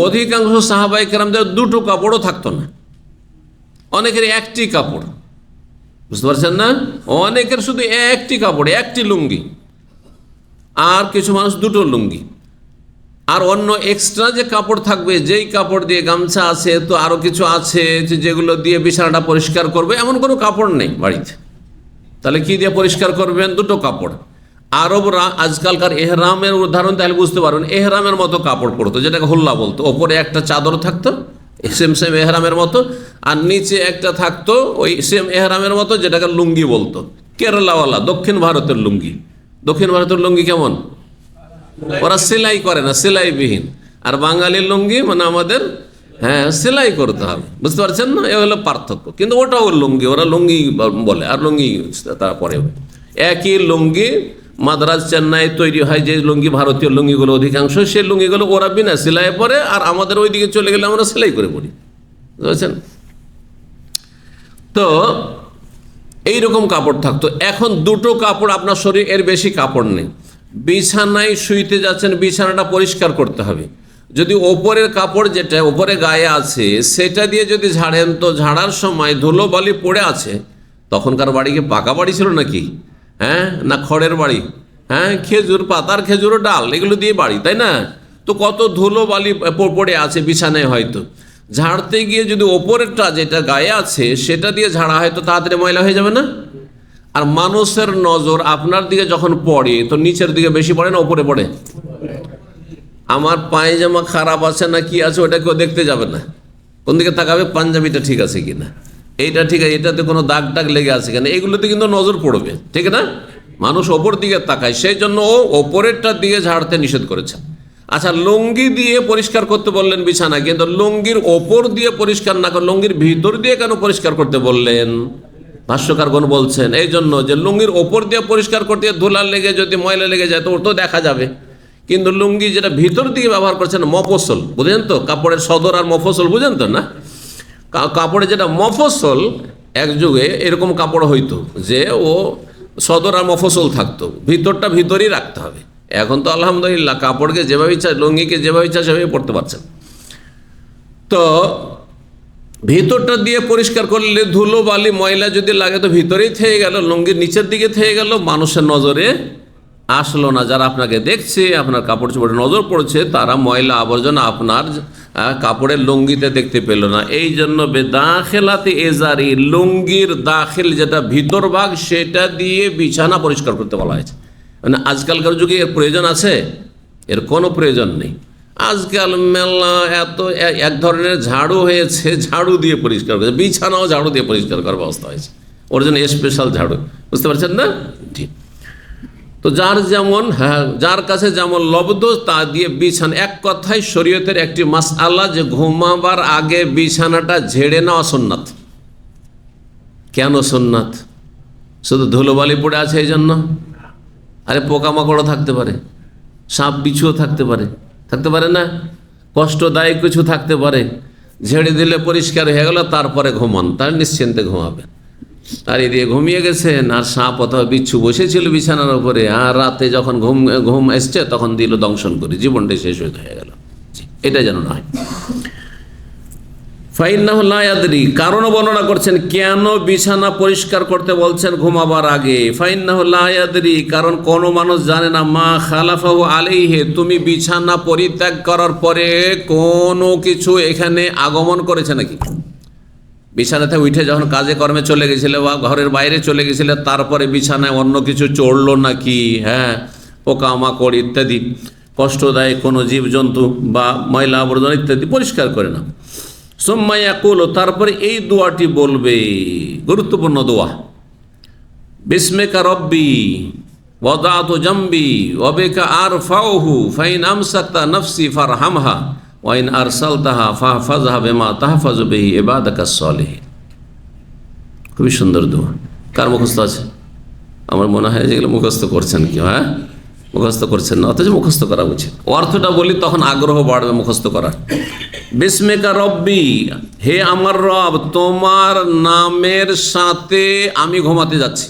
অধিকাংশ সাহাবায়ে কেরামদের দুটো কাপড়ও থাকতো না, অনেকের একটি কাপড়। বুঝতে পারছেন না? অনেকের শুধু একটি কাপড়, একটি লুঙ্গি, আর কিছু মানুষ দুটো লুঙ্গি। আর অন্য এক্সট্রা যে কাপড় থাকবে, যেই কাপড় দিয়ে, গামছা আছে, তো আরও কিছু আছে যেগুলো দিয়ে বিছানাটা পরিষ্কার করবে, এমন কোনো কাপড় নেই বাড়িতে। তাহলে কি দিয়ে পরিষ্কার করবেন? দুটো কাপড়। আরবরা আজকালকার এহরামের উদাহরণ তাহলে বুঝতে পারবেন, এহরামের মতো কাপড় পরতো, যেটাকে হুল্লা বলতো। ওপরে একটা চাদর থাকতো সেম এহরামের মতো, আর নিচে একটা থাকতো ওই সেম এহরামের মতো, যেটাকে লুঙ্গি বলতো। কেরালাওয়ালা, দক্ষিণ ভারতের লুঙ্গি। দক্ষিণ ভারতের লুঙ্গি কেমন? ওরা সেলাই করে না, সেলাইবিহীন। আর বাঙালির লুঙ্গি মানে আমাদের, হ্যাঁ, সেলাই করতে হবে। বুঝতে পারছেন না? এ হলো পার্থক্য। কিন্তু ওটাও লুঙ্গি, ওরা লুঙ্গি বলে, আর লুঙ্গি তারপরে একই লুঙ্গি মাদ্রাজ, চেন্নাই তৈরি হয় যে লুঙ্গি, ভারতীয় লুঙ্গিগুলো অধিকাংশ, সেই লুঙ্গিগুলো ওরা বিনা সেলাই পরে, আর আমাদের ওই দিকে চলে গেলে আমরা সেলাই করে পড়ি। বুঝতে তো এইরকম কাপড় থাকতো। এখন দুটো কাপড়, আপনার শরীর এর বেশি কাপড় নেই। বিছানায় শুইতে যাচ্ছেন, বিছানাটা পরিষ্কার করতে হবে। যদি ওপরের কাপড় যেটা ওপরে গায়ে আছে সেটা দিয়ে যদি ঝাড়েন, তো ঝাড়ার সময় ধুলো বালি পড়ে আছে। তখনকার বাড়ি কি পাকা বাড়ি ছিল নাকি? হ্যাঁ, না খড়ের বাড়ি? হ্যাঁ, খেজুর পাতার খেজুর ডাল এগুলো দিয়ে বাড়ি, তাই না? তো কত ধুলো বালি পড়ে আছে বিছানায়। হয়তো ঝাড়তে গিয়ে যদি ওপরেরটা যেটা গায়ে আছে সেটা দিয়ে ঝাড়া হয়, তো তাড়াতাড়ি ময়লা হয়ে যাবে না? আর মানুষের নজর আপনার দিকে যখন পড়ে, তো নিচের দিকে বেশি পড়ে না ওপরে পড়ে? আমার পায়জামা খারাপ আছে না কি আছে ওটা কেউ দেখতে যাবে না। কোন দিকে তাকাবে? পাঞ্জাবিটা ঠিক আছে কিনা, এইটা ঠিক আছে, এটাতে কোনো দাগ টাগ লেগে আছে কিনা, এগুলোতে কিন্তু নজর পড়বে, ঠিক না? মানুষ ওপর দিকে তাকায়, সেই জন্য ও ওপরেরটার দিকে ঝাড়তে নিষেধ করেছে। আচ্ছা, লুঙ্গি দিয়ে পরিষ্কার করতে বললেন বিছানা, কিন্তু লুঙ্গির ওপর দিয়ে পরিষ্কার না করে লুঙ্গির ভিতর দিয়ে কেন পরিষ্কার করতে বললেন? ভাষ্যকারগণ বলছেন এই জন্য যে লুঙ্গির ওপর দিয়ে পরিষ্কার করতে ধুলা লেগে যদি ময়লা লেগে যায় তো ওর তো দেখা যাবে। কিন্তু লুঙ্গি যেটা ভিতর দিকে ব্যবহার করছেন, মফসল, বুঝেন তো? কাপড়ের সদর আর মফসল বুঝেন তো না? কাপড়ে যেটা মফসল, এক যুগে এরকম কাপড় হইতো যে ও সদর আর মফসল থাকতো, ভিতরটা ভিতরেই রাখতে হবে। এখন তো আলহামদুলিল্লাহ কাপড়কে যেভাবে ইচ্ছা, লুঙ্গিকে যেভাবে ইচ্ছা সেভাবে পরতে পারছেন। তো ভিতরটা দিয়ে পরিষ্কার করলে ধুলো বালি ময়লা যদি লাগে তো ভিতরেই থেকে গেল, লুঙ্গির নিচের দিকে থেকে গেল, মানুষের নজরে আসলো না, যারা আপনাকে দেখছে, আপনার কাপড় চোপড়ে নজর পড়ছে, তারা ময়লা আবর্জনা আপনার কাপড়ের লুঙ্গিতে দেখতে পেল না। এই জন্য বেদাখেলাতে এজারি, লুঙ্গির দাখিল যেটা ভিতর ভাগ, সেটা দিয়ে বিছানা পরিষ্কার করতে বলা হয়েছে। মানে আজকালকার যুগে এর প্রয়োজন আছে? এর কোনো প্রয়োজন নেই। আজকাল মেলা এত এক ধরনের ঝাড়ু হয়েছে, ঝাড়ু দিয়ে পরিষ্কার করেছে, বিছানাও ঝাড়ু দিয়ে পরিষ্কার করার ব্যবস্থা হয়েছে, ওর জন্য স্পেশাল ঝাড়ু। বুঝতে পারছেন না? ঠিক। তো যার যেমন, হ্যাঁ, যার কাছে যেমন লব্ধ তা দিয়ে বিছানা, এক কথায় শরীয়তের একটি মাসআলা যে ঘুমাবার আগে বিছানাটা ঝেড়ে নেওয়া সুন্নাত। কেন সুন্নাত? শুধু ধুলোবালি পড়ে আছে এই জন্য? আরে পোকামাকড়ও থাকতে পারে, সাপ বিছুও থাকতে পারে, থাকতে পারে না? কষ্টদায়ক কিছু থাকতে পারে। ঝেড়ে দিলে পরিষ্কার হয়ে গেল, তারপরে ঘুমান, তার নিশ্চিন্তে ঘুমাবেন। আর এদিকে ঘুমিয়ে গেছেন, আর সাপ অথবা বিচ্ছু বসেছিল বিছানার উপরে, আর রাতে যখন ঘুম এসছে তখন দিল দংশন করে, জীবনটাই শেষ হয়ে গেল। এটা যেন নয়। ফাইন্নাহু লা ইয়াদরি, কারণ বর্ণনা করছেন কেন বিছানা পরিষ্কার করতে বলছেন ঘুমাবার আগে। ফাইন্নাহু লা ইয়াদরি, কারণ কোনো মানুষ জানে না, মা খালাফাহু আলাইহি, তুমি বিছানা পরিত্যাগ করার পরে কোনো কিছু এখানে আগমন করেছে নাকি। বিছানাতে উঠে যখন কাজে কর্মে চলে গেছিলে বা ঘরের বাইরে চলে গেছিলে, তারপরে বিছানায় অন্য কিছু চড়লো নাকি, হ্যাঁ, পোকামাকড় ইত্যাদি কষ্টদায়ক কোনো জীবজন্তু বা ময়লা আবর্জনা ইত্যাদি পরিষ্কার করে না। সুম্মা ইয়াকুলু, তারপরে এই দোয়াটি বলবে, গুরুত্বপূর্ণ দোয়া, বিসমিকা রব্বি ওয়াদাতু জামবি ওয়া বিকা আরফাউহু ফাইন আমসাকতা নফসি ফারহামহা ওয়া ইন আরসালতাহা ফাহফাজহা বিমা তাহফাজু বিহি ইবাদাকাস সালিহিন। খুবই সুন্দর দোয়া। কার মুখস্থ আছে? আমার মনে হয় যেগুলো মুখস্থ করছেন কেউ, হ্যাঁ, মুখস্থ করছেন না, অথচ মুখস্থ করা উচিত। অর্থটা বলি তখন আগ্রহ বাড়বে মুখস্থ করার। বিসমিকা রব্বি, হে আমার রব, তোমার নামের সাথে আমি ঘুমাতে যাচ্ছি।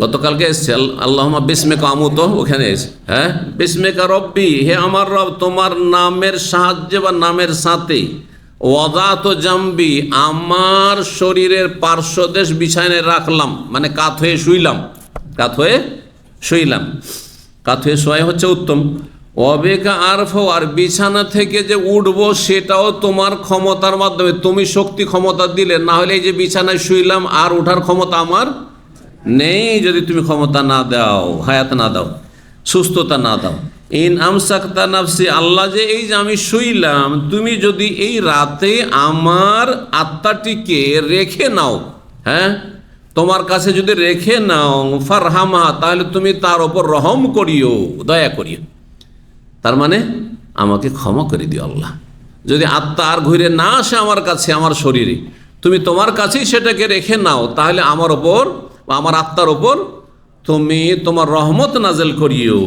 গতকালকে এসছে আল্লাহুম্মা বিসমিকা আমুতু, ওখানে এসে, হ্যাঁ, বিসমিকা রব্বি, হে আমার রব, তোমার নামের সাহায্যে বা নামের সাথে, ওয়াদাতু জামবি, আমার শরীরের পার্শ্বদেশ বিছানায় রাখলাম, মানে কাত হয়ে শুইলাম, কাত হয়ে শুইলাম, কাত হয়ে শোয়া হচ্ছে উত্তম। অবেকা আরফাও, আর বিছানা থেকে যে উঠবো সেটাও তোমার ক্ষমতার মাধ্যমে, তুমি শক্তি ক্ষমতা দিলে, না হলে এই যে বিছানায় শুইলাম আর ওঠার ক্ষমতা আমার নেই। যদি তুমি ক্ষমতা না দাও, হায়াত না দাও, সুস্থতা না দাও, ইন আমসাকতা নাফসি, আল্লাহ যে এই যে আমি শুইলাম, তুমি যদি এই রাতে আমার আত্মাটিকে রেখে নাও, হ্যাঁ, তোমার কাছে যদি রেখে নাও, ফারহামহা, তাহলে তুমি তার ওপর রহম করিও, দয়া করিও। তার মানে আমাকে ক্ষমা করে দিও আল্লাহ। যদি আত্মা আর ঘুরে না আসে আমার কাছে, আমার শরীরে, তুমি তোমার কাছেই সেটাকে রেখে নাও, তাহলে আমার ওপর বা আমার আত্মার ওপর তুমি তোমার রহমত নাজেল করিও।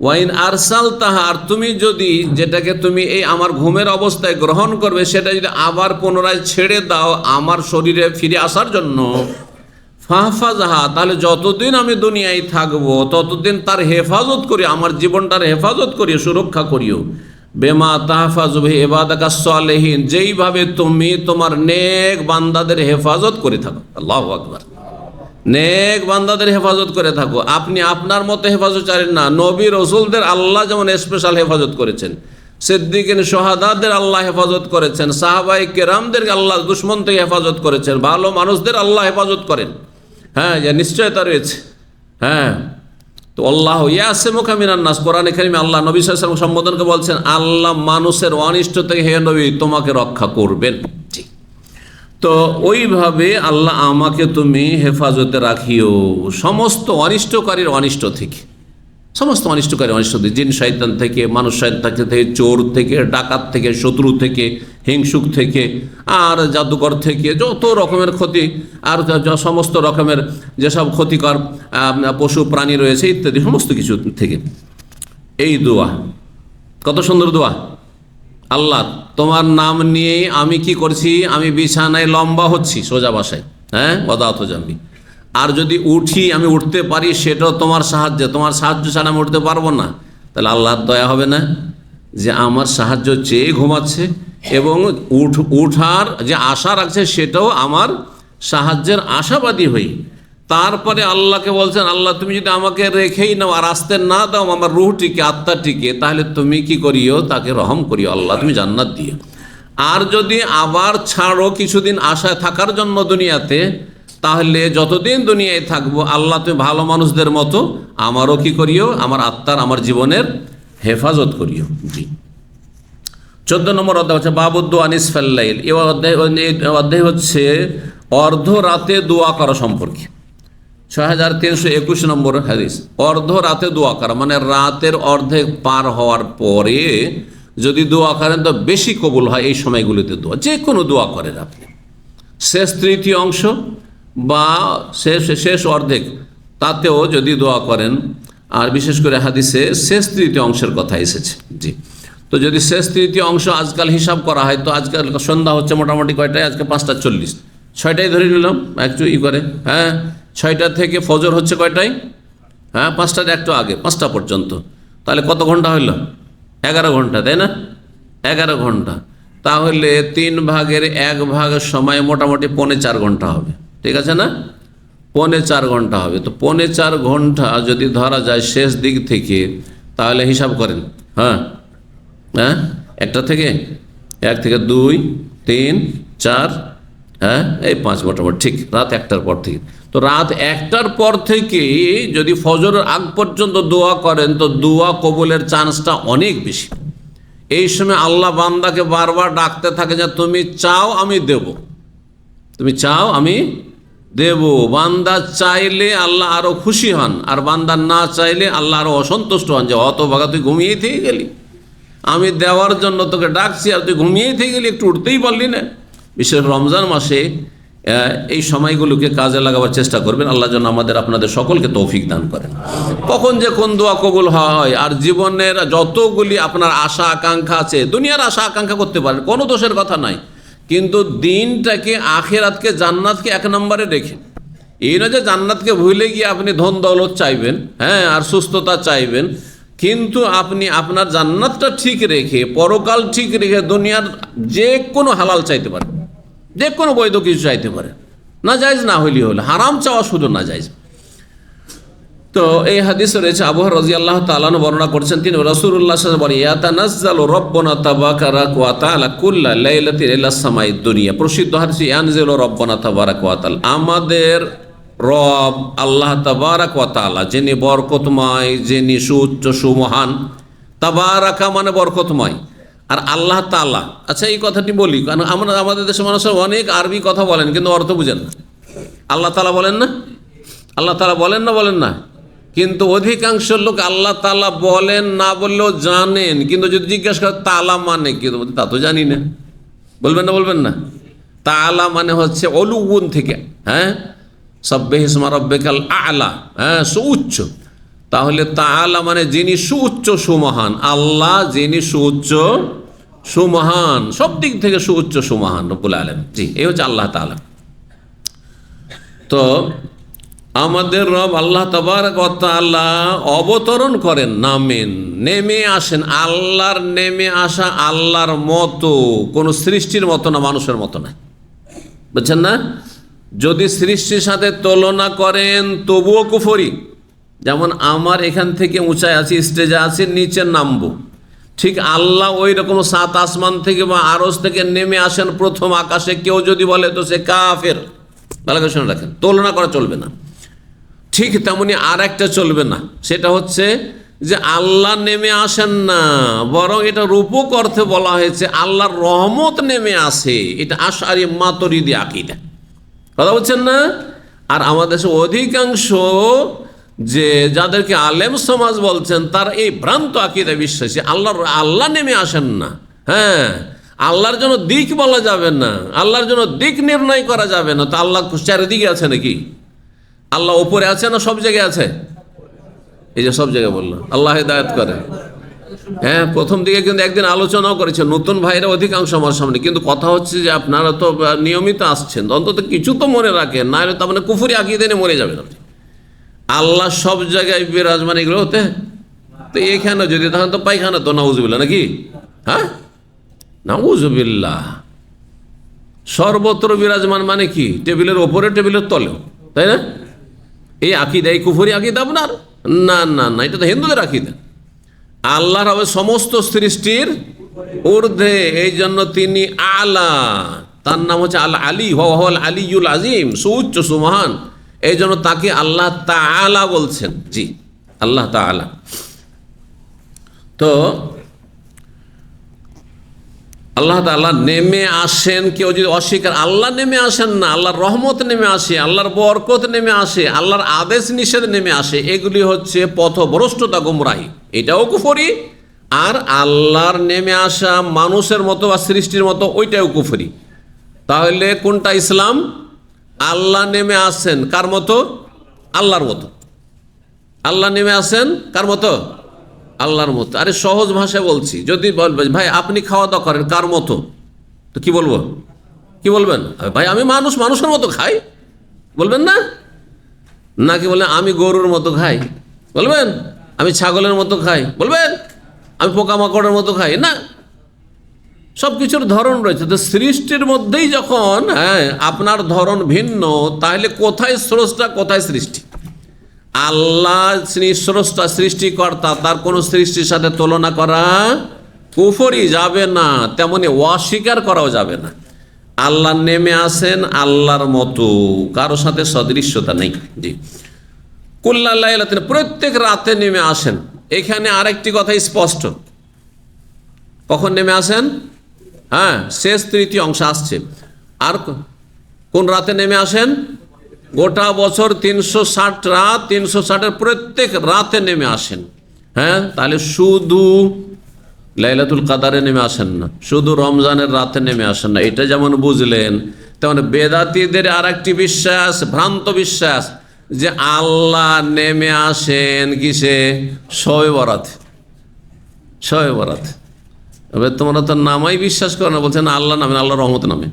ওয়াইন আরসাল তাহা, আর তুমি যদি যেটাকে তুমি এই আমার ঘুমের অবস্থায় গ্রহণ করবে, সেটা যদি আবার পুনরায় ছেড়ে দাও আমার শরীরে ফিরে আসার জন্য, ফাহফাজহা, তাহলে যতদিন আমি দুনিয়ায় থাকবো ততদিন তার হেফাজত করি, আমার জীবনটার হেফাজত করিও, সুরক্ষা করিও। বেমা তাহফাজু বিহি ইবাদাকাস সালিহিন, যেইভাবে তুমি তোমার নেক বান্দাদের হেফাজত করে থাকো। আল্লাহু আকবার। নেক বান্দাদের হেফাজত করে থাকো। আপনি আপনার মতো হেফাজত চান না, নবী রসুলদের আল্লাহ যেমন স্পেশাল হেফাজত করেছেন, সিদ্দিকিন শাহাদাদের আল্লাহ হেফাজত করেছেন, সাহাবায়ে কেরামদের আল্লাহ দুশমন থেকে হেফাজত করেছেন, ভালো মানুষদের আল্লাহ হেফাজত করেন, হ্যাঁ, যে নিশ্চয়তা রয়েছে। হ্যাঁ, তো আল্লাহ ইয়াসিমুকা মিনান নাস, কোরআনে কারিমে আল্লাহ নবী সাল্লাল্লাহু আলাইহি ওয়াসাল্লাম সম্বোধনকে বলছেন, আল্লাহ মানুষের অনিষ্ট থেকে হে নবী তোমাকে রক্ষা করবেন। ঠিক, তো ওইভাবে আল্লাহ আমাকে তুমি হেফাজতে রাখিও সমস্ত অনিষ্টকারীর অনিষ্ট থেকে, সমস্ত অনিষ্টকারী অনিষ্ট থেকে, জিন শয়তান থেকে, মানুষ শয়তান থেকে, চোর থেকে, ডাকাত থেকে, শত্রু থেকে, হিংসুক থেকে, আর জাদুকর থেকে, যত রকমের ক্ষতি, আর সমস্ত রকমের যেসব ক্ষতিকর পশু প্রাণী রয়েছে ইত্যাদি সমস্ত কিছু থেকে। এই দোয়া কত সুন্দর দোয়া। আল্লাহ তোমার নাম নিয়ে আমি কি করছি, আমি বিছানায় লম্বা হচ্ছি সোজা বাসায়, হ্যাঁ, ওয়াদাতু জামবি, আর যদি উঠি, আমি উঠতে পারি, সেটাও তোমার সাহায্যে, তোমার সাহায্য ছাড়া আমি উঠতে পারবো না। তাহলে আল্লাহর দয়া হবে না যে আমার সাহায্য চেয়ে ঘুমাচ্ছে এবং উঠার যে আশা রাখছে সেটাও আমার সাহায্যের আশাবাদী হই। তারপরে আল্লাহকে বলছেন, আল্লাহ তুমি যদি আমাকে রেখেই নাও আর আসতে না দাও আমার রুহটিকে, আত্মাটিকে, তাহলে তুমি কি করিও, তাকে রহম করিও আল্লাহ, তুমি জান্নাত দিও। আর যদি আবার ছাড়ো কিছুদিন আশায় থাকার জন্য দুনিয়াতে, তাহলে যতদিন দুনিয়ায় থাকবো আল্লাহ তুমি ভালো মানুষদের মতো আমারও কি করিও, আমার আত্মার, আমার জীবনের হেফাজত করিও। জি। 14 নম্বর অধ্যায় হচ্ছে বাবুদ্দু আনিস ফাল্লাইল। এই অধ্যায় হচ্ছে অর্ধ রাতে দোয়া করা সম্পর্কে। 6321 নম্বর হাদিস। অর্ধ রাতে দোয়া করা মানে রাতের অর্ধেক পার হওয়ার পরে যদি দোয়া করেন তো বেশি কবুল হয় এই সময়গুলিতে দোয়া, যে কোনো দোয়া করেন আপনি, শেষ তৃতীয় অংশ বা শেষ অর্ধেক, তাতেও যদি দোয়া করেন, আর বিশেষ করে হাদিসে শেষ তৃতীয় অংশের কথা এসেছে। জি। তো যদি শেষ তৃতীয় অংশ আজকাল হিসাব করা হয় তো আজকাল সন্ধ্যা হচ্ছে মোটামুটি কয়টায়, আজকে 5:40, 6টায় ধরে নিলাম একটু করে, হ্যাঁ 6টা থেকে ফজর হচ্ছে কয়টায়, হ্যাঁ 5টার একটু আগে, 5টা পর্যন্ত, তাহলে কত ঘন্টা হইল, 11 ঘন্টা, তাই না, 11 ঘন্টা। তাহলে 3 ভাগের 1 ভাগ সময় মোটামুটি 4.25 ঘন্টা হবে, ঠিক আছে না, 4.25 ঘন্টা হবে। তো 4.25 ঘন্টা যদি ধরা যায় শেষ দিক থেকে, তাহলে হিসাব করেন, হ্যাঁ হ্যাঁ 1 থেকে 2, 3, 4, হ্যাঁ এই 5 মোটামুটি ঠিক রাত 1টার পর থেকে। তো রাত 1টার পর থেকে যদি ফজরের আগ পর্যন্ত দোয়া করেন তো দোয়া কবুলের চান্সটা অনেক বেশি। এই সময় আল্লাহ বান্দাকে বারবার ডাকতে থাকে যে তুমি চাও আমি দেব, তুমি চাও আমি দেব। বান্দা চাইলে আল্লাহ আরো খুশি হন, আর বান্দা না চাইলে আল্লাহ আরো অসন্তুষ্ট হন, যে অত ভাগা তুই ঘুমিয়েই থেকে গেলি, আমি দেওয়ার জন্য তোকে ডাকছি আর তুই ঘুমিয়েই থেকে গেলি, একটু উঠতেই পারলি না। বিশেষ রমজান মাসে এই সময়গুলোকে কাজে লাগাবার চেষ্টা করবেন। আল্লাহ যেন আমাদের আপনাদের সকলকে তৌফিক দান করেন। কখন যে কোন দোয়া কবুল হয়, আর জীবনের যতগুলি আপনার আশা আকাঙ্ক্ষা আছে, দুনিয়ার আশা আকাঙ্ক্ষা করতে পারেন, কোনো দোষের কথা নাই, কিন্তু দিনটাকে, আখিরাতকে, জান্নাতকে 1 নম্বরে রেখে, এই নয় যে জান্নাতকে ভুলে গিয়ে আপনি ধন দৌলত চাইবেন, হ্যাঁ আর সুস্থতা চাইবেন, কিন্তু আপনি আপনার জান্নাতটা ঠিক রেখে, পরকাল ঠিক রেখে দুনিয়ার যে কোনো হালাল চাইতে পারেন, যে কোনো বৈধ কিছু চাইতে পারেন, না জায়েজ না হইলে হলো, হারাম চাওয়া শুধু না জায়েজ। তো এই হাদিসে রয়েছে, আবু হুরায়রা রাদিয়াল্লাহু তাআলা বর্ণনা করেছেন, তিনি রাসূলুল্লাহ সাল্লাল্লাহু আলাইহি ওয়াসাল্লাম বলেন, ইয়াতানাজ্জালু রাব্বুনা তাবারাকা ওয়া তাআলা কুল্লা লাইলাতিন ইলা সামাইদ দুনিয়া। প্রসিদ্ধ হাদিস, ইয়ানজিলু রাব্বুনা তাবারাকা ওয়া তাআলা, আমাদের রব আল্লাহ তাবারাকা ওয়া তাআলা, যিনি বরকতময়, যিনি সুউচ্চ সুমহান, তাবারাকা মানে বরকতময়, আর আল্লাহ তাআলা। আচ্ছা এই কথাটি বলি, কারণ আমরা আমাদের দেশের মানুষরা অনেক আরবি কথা বলেন কিন্তু অর্থ বুঝেন না। আল্লাহ তাআলা বলেন না, আল্লাহ তাআলা বলেন না, বলেন না, কিন্তু অধিকাংশ লোক আল্লাহ তাআলা বলেন না বললেও জানেন, কিন্তু যদি জিজ্ঞাসা করে তাআলা মানে কি, তা তো জানি না, বলবেন না, বলবেন না। তাআলা মানে হচ্ছে অলুগুন থেকে, হ্যাঁ সাব্বিহ ইসমা রাব্বিকাল আ'লা, হ্যাঁ সুউচ্চ। তাহলে তাআলা মানে যিনি সুউচ্চ সুমহান, আল্লাহ যিনি সুউচ্চ সুমহান, সব দিক থেকে সুউচ্চ সুমহান রব্বুল আলামিন। জি, এই হচ্ছে আল্লাহ তাআলা। তো আমাদের রব আল্লাহ তাবারক ওয়া তাআলা অবতরণ করেন, নামেন, নেমে আসেন। আল্লাহর নেমে আসা আল্লাহর মতো, কোন সৃষ্টির মতো না, মানুষের মতো না, বুঝছেন না। যদি সৃষ্টির সাথে তুলনা করেন তবুও কুফরি। যেমন আমার এখান থেকে উঁচায় আছি, স্টেজে আছি, নিচে নামবো, ঠিক আল্লাহ ওই রকম 7 আসমান থেকে বা আরশ থেকে নেমে আসেন প্রথম আকাশে, কেউ যদি বলে তো সে কাফের। ভালো করে শুনে রাখেন, তুলনা করা চলবে না। ঠিক তেমনি আর একটা চলবে না, সেটা হচ্ছে যে আল্লাহ নেমে আসেন না, বরং এটা রূপক অর্থে বলা হয়েছে আল্লাহর রহমত নেমে আসে। এটা আশআরী মাতুরিদি আকীদা, কথা বলছেন না। আর আমাদের দেশে অধিকাংশ যে যাদেরকে আলেম সমাজ বলছেন, তার এই ভ্রান্ত আকীদা বিশ্বাসী, আল্লাহ নেমে আসেন না। হ্যাঁ, আল্লাহর জন্য দিক বলা যাবে না, আল্লাহর জন্য দিক নির্ণয় করা যাবে না। তো আল্লাহ চারিদিকে আছে নাকি? আল্লাহ উপরে আছে না সব জায়গায় আছে? এই যে সব জায়গায় বললো, আল্লাহ হিদায়াত করে। হ্যাঁ, প্রথম দিকে কিন্তু একদিন আলোচনাও করেছে, নতুন ভাইরা অধিকাংশ আমার সামনে। কিন্তু কথা হচ্ছে যে আপনারা তো নিয়মিত আসছেন, অন্তত কিছু তো মনে রাখেন, না হলে তো আপনার কুফরি আকীদা নিয়ে মরে যাবেন আপনি। আল্লাহ সব জায়গায় বিরাজমান, এগুলো হতে তো এখানে যদি তখন তো পায়খানা তো, নাউজুবিল্লাহ নাকি? হ্যাঁ, নাউজুবিল্লাহ। সর্বত্র বিরাজমান মানে কি? টেবিলের ওপরে, টেবিলের তলেও, তাই না? এই আকিদা, এই কুফরি আকিদা আপনার? না না না, এটা তো হিন্দুদের আকিদা। আল্লাহর হবে সমস্ত সৃষ্টির ঊর্ধ্বে, এই জন্য তিনি আলা, তার নাম হচ্ছে আল আলী, হল আলিউল আজিম, সুউচ্চ সুমহান। এই জন্য তাকে আল্লাহ তাআলা বলছেন। জি, আল্লাহ তাআলা। তো আল্লাহ তাআলা নেমে আসেন, কেউ যদি অস্বীকার, আল্লাহ নেমে আসেন না, আল্লাহর রহমত নেমে আসে, আল্লাহর বরকত নেমে আসে, আল্লাহর আদেশ নিষেধ নেমে আসে, এগুলি হচ্ছে পথভ্রষ্টতা, গুমরাহি, এটাও কুফরি। আর আল্লাহর নেমে আসা মানুষের মতো বা সৃষ্টির মতো, ওইটাও কুফরি। তাহলে কোনটা ইসলাম? আল্লাহ নেমে আসেন কার মতো? আল্লাহর মতো। আল্লাহ নেমে আসেন কার মতো? আল্লাহর মতো। আরে সহজ ভাষায় বলছি, যদি বলবেন ভাই আপনি খাওয়া দাওয়া করেন কার মতো, তো কি বলবো? কি বলবেন? ভাই আমি মানুষ, মানুষের মতো খাই, বলবেন না? নাকি বলেন আমি গরুর মতো খাই, বলবেন? আমি ছাগলের মতো খাই, বলবেন? আমি পোকামাকড়ের মতো খাই না। সব কিছুর ধরন রয়েছে। তো সৃষ্টির মধ্যেই যখন আপনার ধরন ভিন্ন, তাহলে কোথায় স্রষ্টা, কোথায় সৃষ্টি? আল্লাহ স্রষ্টা, সৃষ্টিকর্তা, তার কোন সৃষ্টির সাথে তুলনা করা কুফরি যাবে না, তেমনি অস্বীকার করাও যাবে না। আল্লাহ নেমে আসেন আল্লাহর মতো, কারো সাথে সদৃশ্যতা নেই। জি, কুল্লা লাইলাতিন, প্রত্যেক রাতে নেমে আসেন। এখানে আরেকটি কথা স্পষ্ট, কখন নেমে আসেন? শেষ তৃতীয় অংশ আসছে। আর কোন রাতে নেমে আসেন? গোটা বছর 360 রাত, 360-এর প্রত্যেক রাতে নেমে আসেন। তাহলে শুধু লাইলাতুল কাদারে নেমে আসেন না, শুধু রমজানের রাতে নেমে আসেন না। এটা যেমন বুঝলেন, তেমন বেদাতীদের আর একটি বিশ্বাস, ভ্রান্ত বিশ্বাস, যে আল্লাহ নেমে আসেন কিসে? শবে বরাত। শবে বরাত। এবার তোমরা তো নামাই বিশ্বাস করো না, বলছেন আল্লাহ নামে, আল্লাহ রহমত নামে।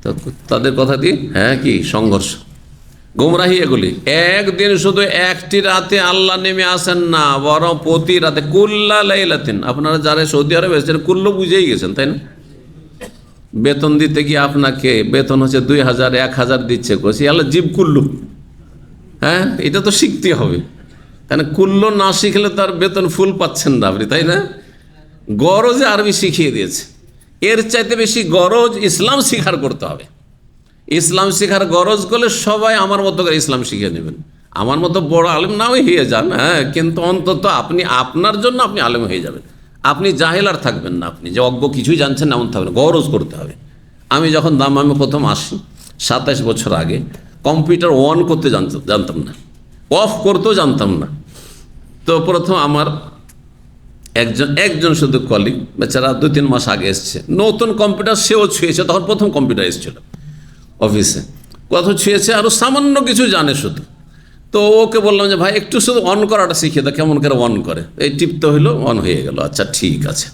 তো তাদের কথা দিয়ে কি সংঘর্ষ, গুমরাহি এগুলি। একদিন শুধু একটি রাতে আল্লাহ নেমে আসেন না, বরং প্রতি রাতে, কুল্লা লাইলাতিন। আপনারা যারা সৌদি আরবে এসেছেন কুল্লো বুঝেই গেছেন, তাই না? বেতন দিতে গিয়ে আপনাকে বেতন হচ্ছে 2000, 1000 দিচ্ছে, কইছি আল্লাহ জীব কুল্লু। এটা তো শিখতে হবে, কেন কুল্লো না শিখলে তার বেতন ফুল পাচ্ছেন না আপনি, তাই না? গরজে আরবি শিখিয়ে দিয়েছে। এর চাইতে বেশি গরজ ইসলাম শিখার করতে হবে। ইসলাম শিখার গরজ করলে সবাই আমার মতো করে ইসলাম শিখে নেবেন। আমার মতো বড় আলেম নাও হয়ে যান, কিন্তু অন্তত আপনি আপনার জন্য আপনি আলেম হয়ে যাবেন। আপনি জাহেল আর থাকবেন না, আপনি যে অজ্ঞ কিছুই জানছেন এমন থাকবেন, গরজ করতে হবে। আমি যখন দামামে প্রথম আসি 27 বছর আগে, কম্পিউটার অন করতে জানতাম না, অফ করতেও জানতাম না। তো প্রথম আমার একজন শুধু কলিগ, বেচারা 2-3 মাস আগে এসছে, নতুন কম্পিউটার সেও ছুঁয়েছে, তখন প্রথম কম্পিউটার এসেছিল অফিসে, কত ছুঁয়েছে, আরও সামান্য কিছু জানে শুধু। তো ওকে বললাম যে ভাই একটু শুধু অন করাটা শিখিয়ে দাও, কেমন করে অন করে। এই টিপতে হইলো, অন হয়ে গেল। আচ্ছা ঠিক আছে,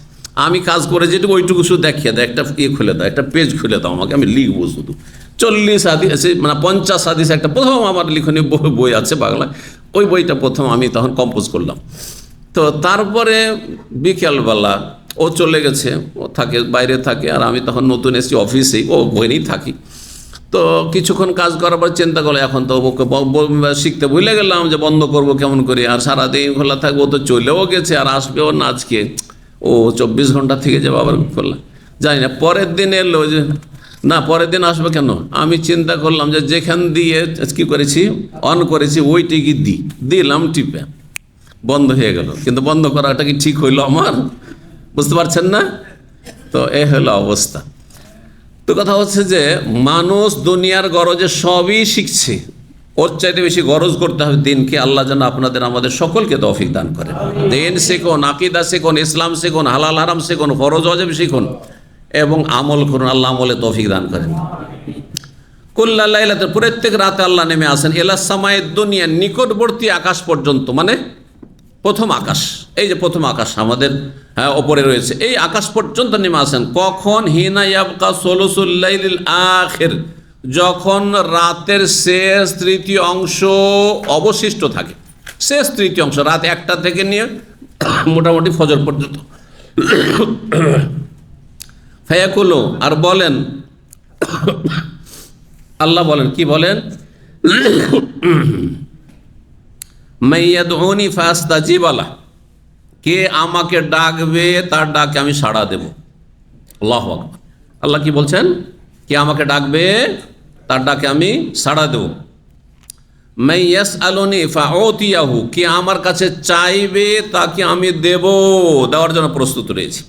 আমি কাজ করে যেটুকু ওইটুকু শুধু দেখিয়ে দাও, একটা খুলে দাও, একটা পেজ খুলে দাও আমাকে, আমি লিখবো শুধু 40 হাদিস, মানে 50 হাদিস, একটা প্রথম আমার লিখনীয় বই আছে বাংলা, ওই বইটা প্রথম আমি তখন কম্পোজ করলাম। তো তারপরে বিকেলবেলা ও চলে গেছে, ও থাকে বাইরে থাকে, আর আমি তখন নতুন এসেছি অফিসেই, ও বইনেই থাকি। তো কিছুক্ষণ কাজ করার পর চিন্তা করলো এখন তো ওকে শিখতে ভুলে গেলাম যে বন্ধ করব কেমন করে, আর সারাদিন খোলা থাকবো, তো চলেও গেছে আর আসবেও না আজকে, ও 24 ঘন্টা থেকে যাবো আবার খোলা, জানি না। পরের দিন এলো যে না, পরের দিন আসবে কেন, আমি চিন্তা করলাম যে যেখান দিয়ে কী করেছি, অন করেছি ওইটিকে দিলাম টিপে, বন্ধ হয়ে গেল। কিন্তু বন্ধ করাটা কি ঠিক হইলো আমার? বুঝতে পারছেন না? তো এ হলো অবস্থা। তো কথা হচ্ছে যে মানুষ দুনিয়ার গরজে সবই শিখছে, ওর চাইতে বেশি গরজ করতে হবে দিনকে। আল্লাহ যেন আপনাদের আমাদের সকলকে তৌফিক দান করেন। দিন শিখুন, আকীদা শিখুন, ইসলাম শিখুন, হালাল হারাম শিখুন, ফরজ ওয়াজিব শিখুন এবং আমল করুন। আল্লাহ আমলে তৌফিক দান করেন। কুল্লা লাইলাতিন, প্রত্যেক রাতে আল্লাহ নেমে আসেন। ইলা সামায়ে দুনিয়া, নিকটবর্তী আকাশ পর্যন্ত, মানে প্রথম আকাশ, এই যে প্রথম আকাশ আমাদের ওপরে রয়েছে, এই আকাশ পর্যন্ত নেমে আসেন। কখন? হিনা ইয়াবকা সুলুসুল লাইলিল আখির, যখন রাতের শেষ তৃতীয় অংশ অবশিষ্ট থাকে। শেষ তৃতীয় অংশ রাত 1টা থেকে নিয়ে মোটামুটি ফজর পর্যন্ত। ফায়াকুলু, আর বলেন, আল্লাহ বলেন, কি বলেন? মাইয়াদউনি ফাস্তাজিব লাহ, কে আমাকে ডাকবে তার ডাকে আমি সাড়া দেব। আল্লাহু আকবার। আল্লাহ কি বলছেন? কে আমাকে ডাকবে তার ডাকে আমি সাড়া দেব। মাইয়াসআলুনি ফাউতিয়াহু, কে আমার কাছে চাইবে তাকে আমি দেওয়ার জন্য প্রস্তুত রয়েছি।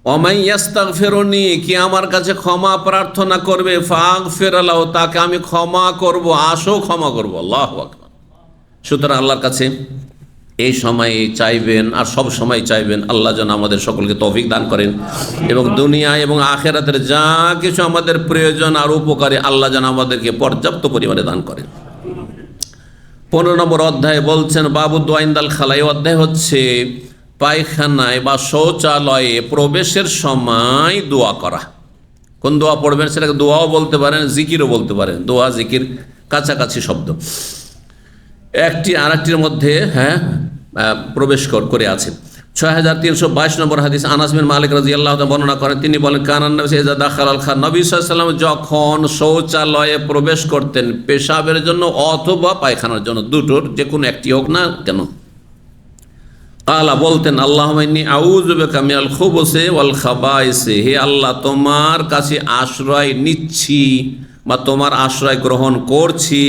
ওমাইয়াস্তাগফিরুনি, কে আমার কাছে ক্ষমা প্রার্থনা করবে, ফাগফির লাহু, তাকে আমি ক্ষমা করব, আসো ক্ষমা করব। আল্লাহু আকবার। সুতরাং আল্লাহর কাছে এই সময়ে চাইবেন আর সব সময় চাইবেন। আল্লাহ যেন আমাদের সকলকে তৌফিক দান করেন এবং দুনিয়া এবং আখিরাতের যা কিছু আমাদের প্রয়োজন আর উপকারে আল্লাহ যেন আমাদেরকে পর্যাপ্ত পরিমাণে দান করেন। 15 নম্বর অধ্যায়ে বলছেন বাবু দুআ ইনদাল খালা। এই অধ্যায় হচ্ছে পায়খানায় বা শৌচালয়ে প্রবেশের সময় দোয়া করা। কোন দোয়া পড়বেন সেটাকে দোয়াও বলতে পারেন, জিকিরও বলতে পারেন। দোয়া জিকির কাছাকাছি শব্দ, একটি আর একটির মধ্যে প্রবেশ করে আছে। 6322 নম্বর হাদিস, আনাস বিন মালিক রাদিয়াল্লাহু তাআলা বর্ণনা করেন, তিনি বলেন কানান নবী ইযা দাখালাল খান, নবী সাল্লাল্লাহু আলাইহি ওয়াসাল্লাম যখন শৌচালয়ে প্রবেশ করতেন, পেশাবের জন্য অথবা পায়খানার জন্য, দুটোর যে কোনো একটি হোক না কেন, কালা বলতেন আল্লাহুম্মা ইন্নী আউযু বিকা মিনাল খুবুসি ওয়াল খাবাইসি, হে আল্লাহ তোমার কাছে আশ্রয় নিচ্ছি বা তোমার আশ্রয় গ্রহণ করছি।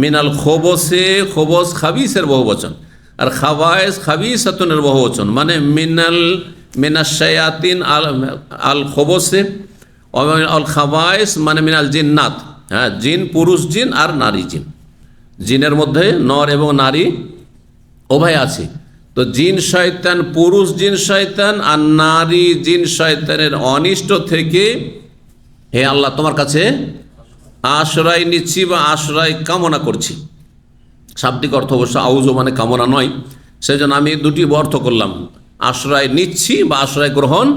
মিনাল খোবসে, খোবস খাবিসের বহুবচন, আর খাবায়েস খাবিসাতুনের বহুবচন, মানে মিনাশ শায়াতিন আল খোবসে, আল খাবায়েস মানে মিনাল জিন্নাত, জিন, পুরুষ জিন আর নারী জিন। জিনের মধ্যে নর এবং নারী উভয় আছে। তো জিন শয়তান, পুরুষ জিন শয়তান আর নারী জিন শয়তানের অনিষ্ট থেকে হে আল্লাহ তোমার কাছে আশ্রয় নিচ্ছি বা আশ্রয় কামনা করছি। শাব্দিক অর্থ অবশ্য আউযু মানে কামনা নয়, সেজন্য আমি দুটি অর্থ করলাম, আশ্রয় নিচ্ছি বা আশ্রয় গ্রহণ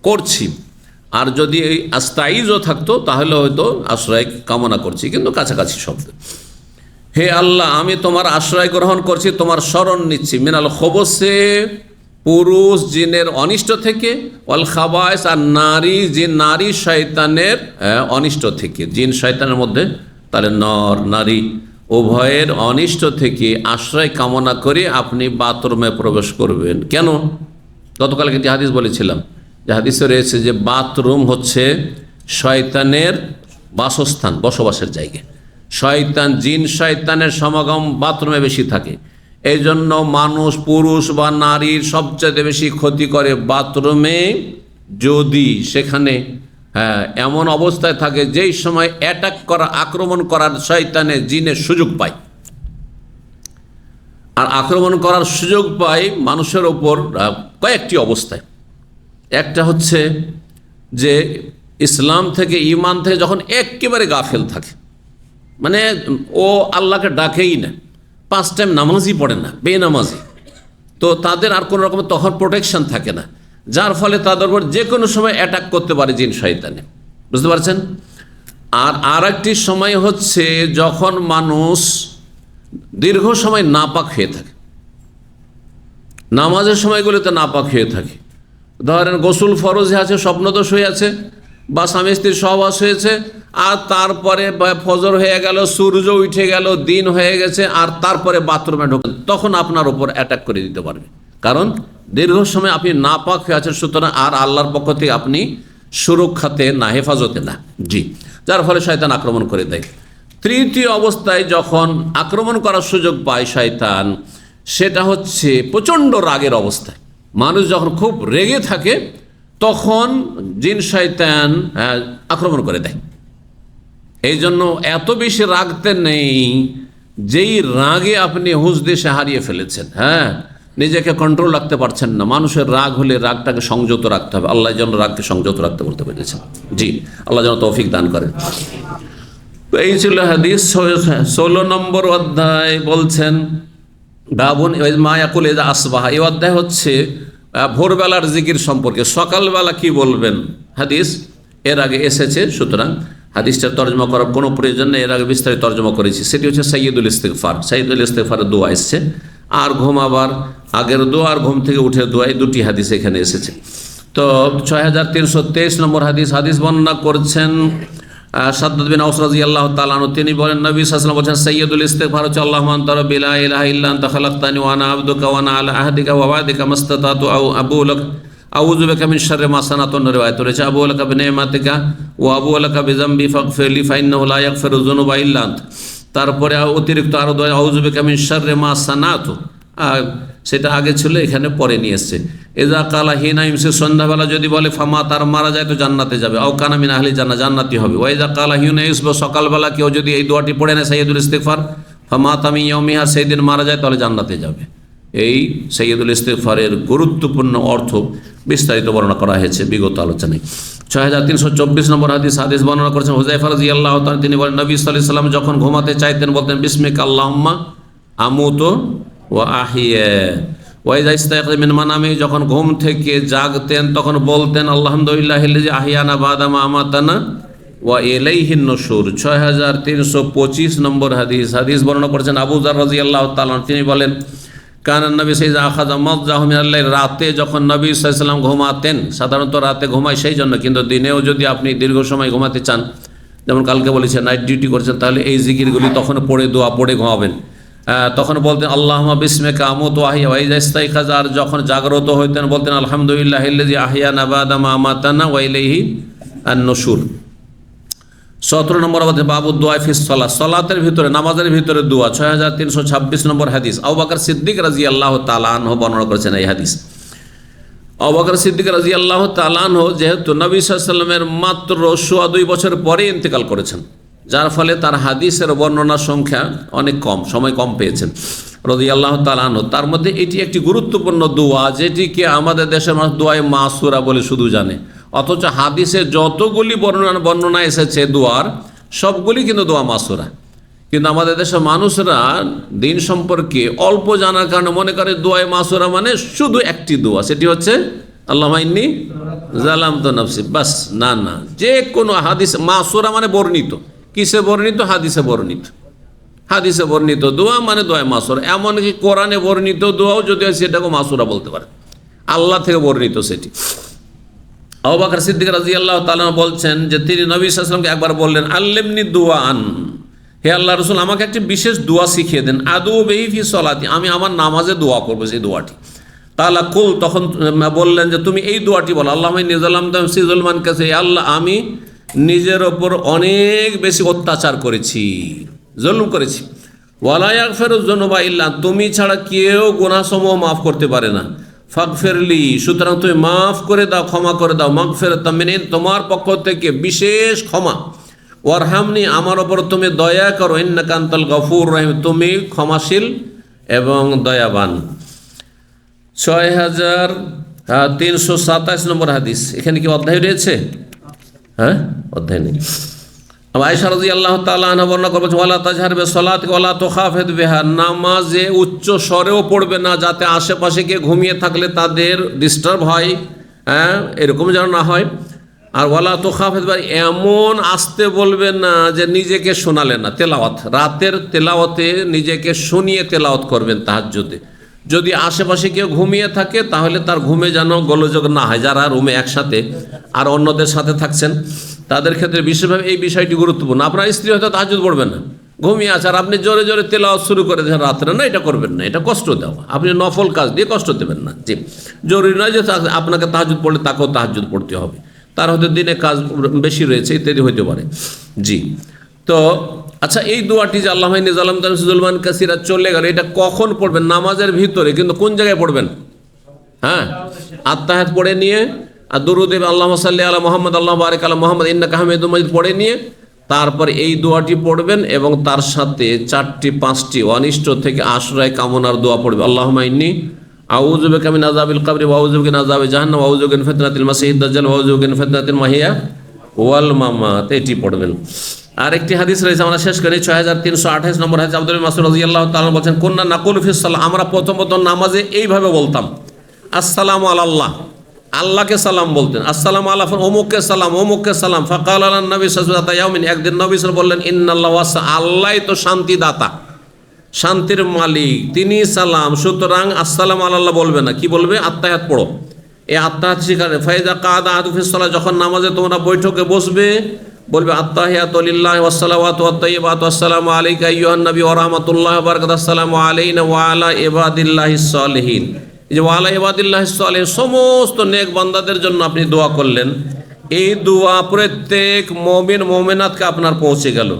করছি। আর যদি এই আস্তাইজও থাকতো তাহলে হয়তো আশ্রয় কামনা করছি, কিন্তু কাছাকাছি শব্দ। হে আল্লাহ আমি তোমার আশ্রয় গ্রহণ করছি, তোমার শরণ নিচ্ছি। মিনাল খোবসে, পুরুষ জিনের অনিষ্ট থেকে, ওয়াল খাবায়েস আর নারী জিন, নারী শয়তানের অনিষ্ট থেকে। জিন শয়তানের মধ্যে তাহলে নর নারী উভয়ের অনিষ্ট থেকে আশ্রয় কামনা করে আপনি বাথরুমে প্রবেশ করবেন। কেন? গতকাল একটি হাদিস বলেছিলাম, যে হাদিসে রয়েছে যে বাথরুম হচ্ছে শয়তানের বাসস্থান, বসবাসের জায়গা। শয়তান, জিন শয়তানের সমাগম বাথরুমে বেশি থাকে। এই জন্য মানুষ, পুরুষ বা নারীর সবচেয়ে বেশি ক্ষতি করে বাথরুমে, যদি সেখানে এমন অবস্থায় থাকে যেই সময় অ্যাটাক করা, আক্রমণ করার শয়তানে জিনের সুযোগ পায়। আর আক্রমণ করার সুযোগ পায় মানুষের ওপর কয়েকটি অবস্থায়। একটা হচ্ছে যে ইসলাম থেকে, ঈমান থেকে যখন একেবারে গাফেল থাকে, মানে ও আল্লাহকে ডাকেই না, 5 টাইম নামাজই পড়ে না, বেনামাজি, তো তাদের আর কোনো রকম তখন প্রোটেকশন থাকে না, যার ফলে তাদের উপর যে কোনো সময় অ্যাটাক করতে পারে জিন শয়তানে। বুঝতে পারছেন? আর একটি সময় হচ্ছে যখন মানুষ দীর্ঘ সময় নাপাক হয়ে থাকে, নামাজের সময়গুলোতে নাপাক হয়ে থাকে। ধরেন গোসল ফরজে আছে, স্বপ্নদোষ হয়ে আছে, বা স্বামী স্ত্রীর সহবাস হয়েছে, আর তারপরে ফজর হয়ে গেল, সূর্য উঠে গেল, দিন হয়ে গেছে, আর তারপরে বাথরুমে ঢোকেন, তখন আপনার উপর অ্যাটাক করে দিতে পারবে। কারণ দীর্ঘ সময় আপনি নাপাক হয়ে আছেন, সুতরাং আর আল্লাহর পক্ষ থেকে আপনি সুরক্ষাতে না, হেফাজতে না, জি, যার ফলে শয়তান আক্রমণ করে দেয়। তৃতীয় অবস্থায় যখন আক্রমণ করার সুযোগ পায় শয়তান, সেটা হচ্ছে প্রচণ্ড রাগের অবস্থায়। মানুষ যখন খুব রেগে থাকে তখন জিন শয়তান আক্রমণ করে দেয়। এই জন্য এত বেশি রাগতে নেই যেই রাগে আপনি হুঁশ দিশে হারিয়ে ফেলেছেন, নিজেকে কন্ট্রোল রাখতে পারছেন না। মানুষের রাগ হলে রাগটাকে সংযত রাখতে হবে। আল্লাহ যেন রাগকে সংযত রাখতে বলতে পেরেছেন। জি, আল্লাহ যেন তৌফিক দান করেন। তো এই ছিল হাদিস। 16 নম্বর অধ্যায় বলছেন বাবুন মা ইয়াকুল ইযা আসবাহা। এই অধ্যায় হচ্ছে ভোরবেলার জিকির সম্পর্কে, সকালবেলা কি বলবেন। হাদিস এর আগে এসেছে, সুতরাং হাদিসটার তর্জমা করার কোনো প্রয়োজন নেই, এর আগে বিস্তারিত তর্জমা করেছি। সেটি হচ্ছে সাইয়্যিদুল ইস্তিগফার। সাইয়্যিদুল ইস্তিগফারের দোয়া এসছে, আর ঘুমাবার আগের দোয়া আর ঘুম থেকে উঠে দোয়া, এই দুটি হাদিস এখানে এসেছে। তো 6323 নম্বর হাদিস বর্ণনা করছেন সাদ্দাদ বিন আওস রাদিয়াল্লাহু তাআলা আনহু তিনি বলেন, নবী সাল্লাল্লাহু আলাইহি ওয়াসাল্লাম বলেন, সাইয়্যিদুল ইস্তিগফার হচ্ছে আল্লাহুম্মা আনতা রাব্বি লা ইলাহা ইল্লা আনতা খালাকতানি ওয়া আনা আবদুকা ওয়া আনা আলা আহদিকা ওয়া ওয়া'দিকা মাসতাতাতু আবুউ লাক আউযু বিকা মিন শাররি মা সানাতু। রিওয়ায়াত রয়েছে, আবুউ লাকা বিনি'মাতিকা ওয়া আবুউ লাকা বিযামবি ফাগফিরলি ফাইন্নাহু লা ইয়াগফিরু যুনুবা ইল্লা আনত। তারপরে অতিরিক্ত আরো দোয়া, আউযু বিকা মিন শাররি মা সানাতু, সেটা আগে ছিল, এখানে পরে নিয়ে এসছে। এজা কালা হিনা ইমসি, সন্ধ্যাবেলা যদি বলে ফামা, তার মারা যায় তো জান্নাতে যাবে, আও কানা মিন আহলি জান্নাহ, জান্নাতি হবে। ওয়াইজা কালা হিনা ইউসবা, সকালবেলা কেউ যদি এই দোয়াটি পড়ে নেয় সাইয়্যিদুল ইস্তিগফার, ফামা তামি ইয়াউমিহা, সেই দিন মারা যায় তাহলে জান্নাতে যাবে। এই সাইয়্যিদুল ইস্তিগফারের গুরুত্বপূর্ণ অর্থ বিস্তারিত বর্ণনা করা হয়েছে বিগত আলোচনায়। 6324 নম্বর হাদিস বর্ণনা করেছেন হুযায়ফা রাদিয়াল্লাহু তাআলা, তিনি বলেন, নবী সাল্লাল্লাহু আলাইহি ওয়াসাল্লাম যখন ঘুমাতে চাইতেন বলতেন বিসমিকা আল্লাহুম্মা আমুতু ওয়া আহিয়া। ওয়াইজা ইস্তায়কাযা মিন মানামি, যখন ঘুম থেকে জাগতেন তখন বলতেন আলহামদুলিল্লাহিল্লাযী আহিয়ানা বাদা মা আমাতানা ওয়া ইলাইহিন নুশুর। 6325 নম্বর হাদিস বর্ণনা করেছেন আবু যার রাদিয়াল্লাহু তাআলা, তিনি বলেন, কানান নবী সাইয়্যিদা আখাযা মাযজাহু মিনাল লাইল, রাতে যখন নবী সাল্লাল্লাহু আলাইহি ওয়াসাল্লাম ঘুমাতেন, সাধারণত রাতে ঘুমায় সেই জন্য, কিন্তু দিনেও যদি আপনি দীর্ঘ সময় ঘুমাতে চান, যেমন কালকে বলেছেন নাইট ডিউটি করেছেন, তাহলে এই জিকিরগুলি তখন পড়ে দোয়া পড়ে ঘুমাবেন। তখন বলতেন আল্লাহুম্মা বিসমিকা আমুতু ওয়া আহিয়া। ওয়া ইযা ইস্তায়কাযা, আর যখন জাগ্রত হইতেন বলতেন আলহামদুলিল্লাহিল্লাযী আহিয়ানা বাদা মা আমাতানা ওয়া ইলাইহি আন-নুশুর। 17 নম্বর বাবু দোয়া ফিস সালাত, সালাতের ভিতরে, নামাজের ভিতরে দোয়া। 6326 নম্বর হাদিস আবু বকর সিদ্দিক রাদিয়াল্লাহু তাআলা আনহু বর্ণনা করেছেন এই হাদিস। আবু বকর সিদ্দিক রাদিয়াল্লাহু তাআলা আনহু যেহেতু নবী সাল্লাল্লাহু আলাইহি ওয়াসাল্লামের মাত্র 2.5 বছর পরে ইন্তেকাল করেছেন, যার ফলে তার হাদিসের বর্ণনার সংখ্যা অনেক কম, সময় কম পেয়েছেন রাদিয়াল্লাহু তাআলা আনহু। তার মধ্যে এটি একটি গুরুত্বপূর্ণ দোয়া, যেটিকে আমাদের দেশের মানুষ দোয়ায়ে মাসুরা বলে শুধু জানে, অথচ হাদিসে যতগুলি বর্ণনা এসেছে দোয়ার, সবগুলি কিন্তু দোয়া মাসুরা। কিন্তু আমাদের দেশের মানুষরা দিন সম্পর্কে অল্প জানার কারণে মনে করে দোয়ায়ে মাসুরা মানে শুধু একটি দোয়া, সেটি হচ্ছে আল্লাহুম্মা ইন্নী যালামতু নাফসি, বাস। না, যে কোনো হাদিস মাসুরা মানে বর্ণিত। কিসে বর্ণিত? হাদিসে বর্ণিত। হাদিসে বর্ণিত দোয়া মানে দোয়া মাসুরা। এমনকি কোরআনে বর্ণিত দোয়াও যদি হয় সেটাকে মাসুরা বলতে পারে, আল্লাহ থেকে বর্ণিত সেটি। আবু বকর সিদ্দিক রাদিয়াল্লাহু তাআলা বলছেন যে তিনি নবী সাল্লাল্লাহু আলাইহি ওয়াসাল্লামকে একবার বললেন, আল্লিমনি দুআন, হে আল্লাহর রাসূল আমাকে একটি বিশেষ দোয়া শিখিয়ে দেন, আদু বিহি ফি সলাতি, আমি আমার নামাজে দোয়া করব সেই দোয়াটি। তাআলা কুল, তখন বললেন যে তুমি এই দোয়াটি বলো, আল্লাহুম্মা ইন্নী যালামতু নাফসি যুলমান কাসীরা, আল্লাহ আমি নিজের ওপর অনেক বেশি অত্যাচার করেছি, জুলুম করেছি। ওয়ালা ইয়াগফিরু যুনুবা ইল্লা, তুমি ছাড়া কেউ গুনাহসমূহ মাফ করতে পারে না। ফাগফিরলি, সুতরাং তুমি মাফ করে দাও, ক্ষমা করে দাও। মাগফিরাতাম মিন, তোমার পক্ষ থেকে বিশেষ ক্ষমা। ওয়ারহামনি, আমার ওপর তুমি দয়া করো। ইন্নাকা আনতাল গফুর রহিম, তুমি ক্ষমাশীল এবং দয়াবান। 6327 নম্বর হাদিস। এখানে কি অধ্যায় রয়েছে? হ্যাঁ, অধ্যায় নেই। আয়েশা রাদিয়াল্লাহু তাআলা আনহা বর্ণনা করেছেন, ওয়ালা তাজহার বিসসালাতি ওয়ালা তুখাফিদ বিহা, নামাজে উচ্চ স্বরেও পড়বে না, যাতে আশেপাশে কে ঘুমিয়ে থাকলে তাদের ডিস্টার্ব হয়, হ্যাঁ, এরকম যেন না হয়। আর ওয়ালা তুখাফিদ বিহা, এমন আস্তে বলবে না যে নিজেকে শোনালে না। তেলাওয়াত, রাতের তেলাওয়াতে নিজেকে শুনিয়ে তেলাওয়াত করবেন তাহাজ্জুদে। যদি আশেপাশে কেউ ঘুমিয়ে থাকে তাহলে তার ঘুমে যেন গোলযোগ না হয়, যারা রুমে একসাথে আর অন্যদের সাথে থাকছেন তাদের ক্ষেত্রে বিশেষভাবে এই বিষয়টি গুরুত্বপূর্ণ। আপনার স্ত্রী হয়তো তাহাজ্জুদ পড়বেন না, ঘুমিয়ে আছে, আর আপনি জোরে জোরে তেলাওয়াত শুরু করে দেন রাত্রে, না, এটা করবেন না, এটা কষ্ট দেওয়া। আপনি নফল কাজ দিয়ে কষ্ট দেবেন না। জি, জরুরি নয় যে আপনাকে তাহাজ্জুদ পড়লে তাকেও তাহাজ্জুদ পড়তে হবে, তার হয়তো দিনে কাজ বেশি রয়েছে, ইত্যাদি হইতে পারে। জি, তো আচ্ছা, এই দোয়াটি যে আল্লাহুম্মা ইন্নী যালামতু নাফসি যুলমান কাসীরা চলে গেল, এটা কখন পড়বেন? নামাজের ভিতরে, কিন্তু কোন জায়গায় পড়বেন? হ্যাঁ, আত্তাহিয়াত পড়ে নিয়ে, আর দুরূদে আল্লাহুম্মা সাল্লি আলা মুহাম্মদ আল্লাহুম্মা বারিক আলা মুহাম্মদ ইন্নাকা হামিদুম মাজিদ পড়ে নিয়ে তারপর এই দোয়াটি পড়বেন, এবং তার সাথে 4-5টি অনিষ্ট থেকে আশ্রয় কামনার দোয়া পড়বে। আল্লাহুম্মা ইন্নী আউযু বিকা মিন আযাবিল কবরি ওয়া আউযু বিকা মিন আযাবি জাহান্নাম ওয়া আউযু বিকা মিন ফিতনাতিল মাসিহিদ দাজ্জাল ওয়া আউযু বিকা মিন ফিতনাতিল মাহিয়া ওয়াল মামাত, এটি পড়বেন। আরেকটি হাদিস রয়েছে, আমরা শেষ করি। 6328 নম্বর হাদিস আব্দুল্লাহ ইবনে মাসউদ রাদিয়াল্লাহু তাআলা বলেন, কুননা নাকুলু ফিস সালাহ, আমরা প্রথম নামাজে এইভাবে বলতাম, আসসালামু আলাল্লাহ, আল্লাহকে সালাম বলতেন, আসসালামু আলা অমুককে সালাম, অমুককে সালাম। ফাকাল আলান নবী সাল্লাল্লাহু আলাইহি ওয়াসাল্লাম, একদিন নবী সাল্লাল্লাহু বললেন, ইন্নাল্লাহু ওয়াসা, আল্লাহই তো শান্তিদাতা, শান্তির মালিক, তিনি সালাম, সুতরাং আসসালামু আলাল্লাহ বলবে না, কি বলবে? আত্তাহিয়াত পড়ো। এই আত্তাহিয়াত শিখারে ফাইজা কাদা আহাদুকুম ফিস সালাহ, যখন নামাজে তোমরা বৈঠকে বসবে, বলবে আত্তাহিয়াতু লিল্লাহি ওয়াস সালাওয়াতু ওয়াত তাইয়্যিবাতু আসসালামু আলাইকা আইয়ুহান নবী ওয়া রাহমাতুল্লাহি ওয়া বারাকাতুহু আসসালামু আলাইনা ওয়া আলা ইবাদিল্লাহিস সালিহিন। এই যে ওয়া আলা ইবাদিল্লাহিস সালিহিন, সমস্ত নেক বান্দাদের জন্য আপনি দোয়া করলেন। এই দোয়া প্রত্যেক মুমিন মুমিনাতকে আপনার পৌঁছে গেল।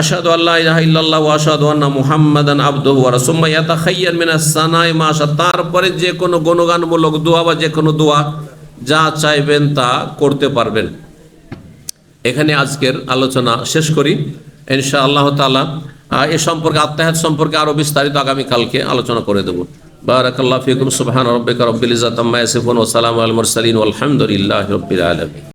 আশহাদু আল্লা ইলাহা ইল্লাল্লাহ ওয়া আশহাদু আন্না মুহাম্মাদান আবদুহু ওয়া রাসূলুহু। সুম্মা ইয়াতাখায়্যার মিনাস সানাই মা শা। তারপরে যে কোনো গুণগানমূলক দোয়া বা যে কোনো দোয়া যা চাইবেন তা করতে পারবেন। এখানে আজকের আলোচনা শেষ করি ইনশাআল্লাহ তাআলা। এ সম্পর্কে আত্তাহিয়াত সম্পর্কে আরও বিস্তারিত আগামীকালকে আলোচনা করে দেব। বারাকাল্লাহু ফিকুম। সুবহান রাব্বিকা রাব্বিল ইজ্জাতি আম্মা ইয়াসিফুন ওয়া সালামুন আলাল মুরসালিন ওয়াল হামদুলিল্লাহি রাব্বিল আলামিন।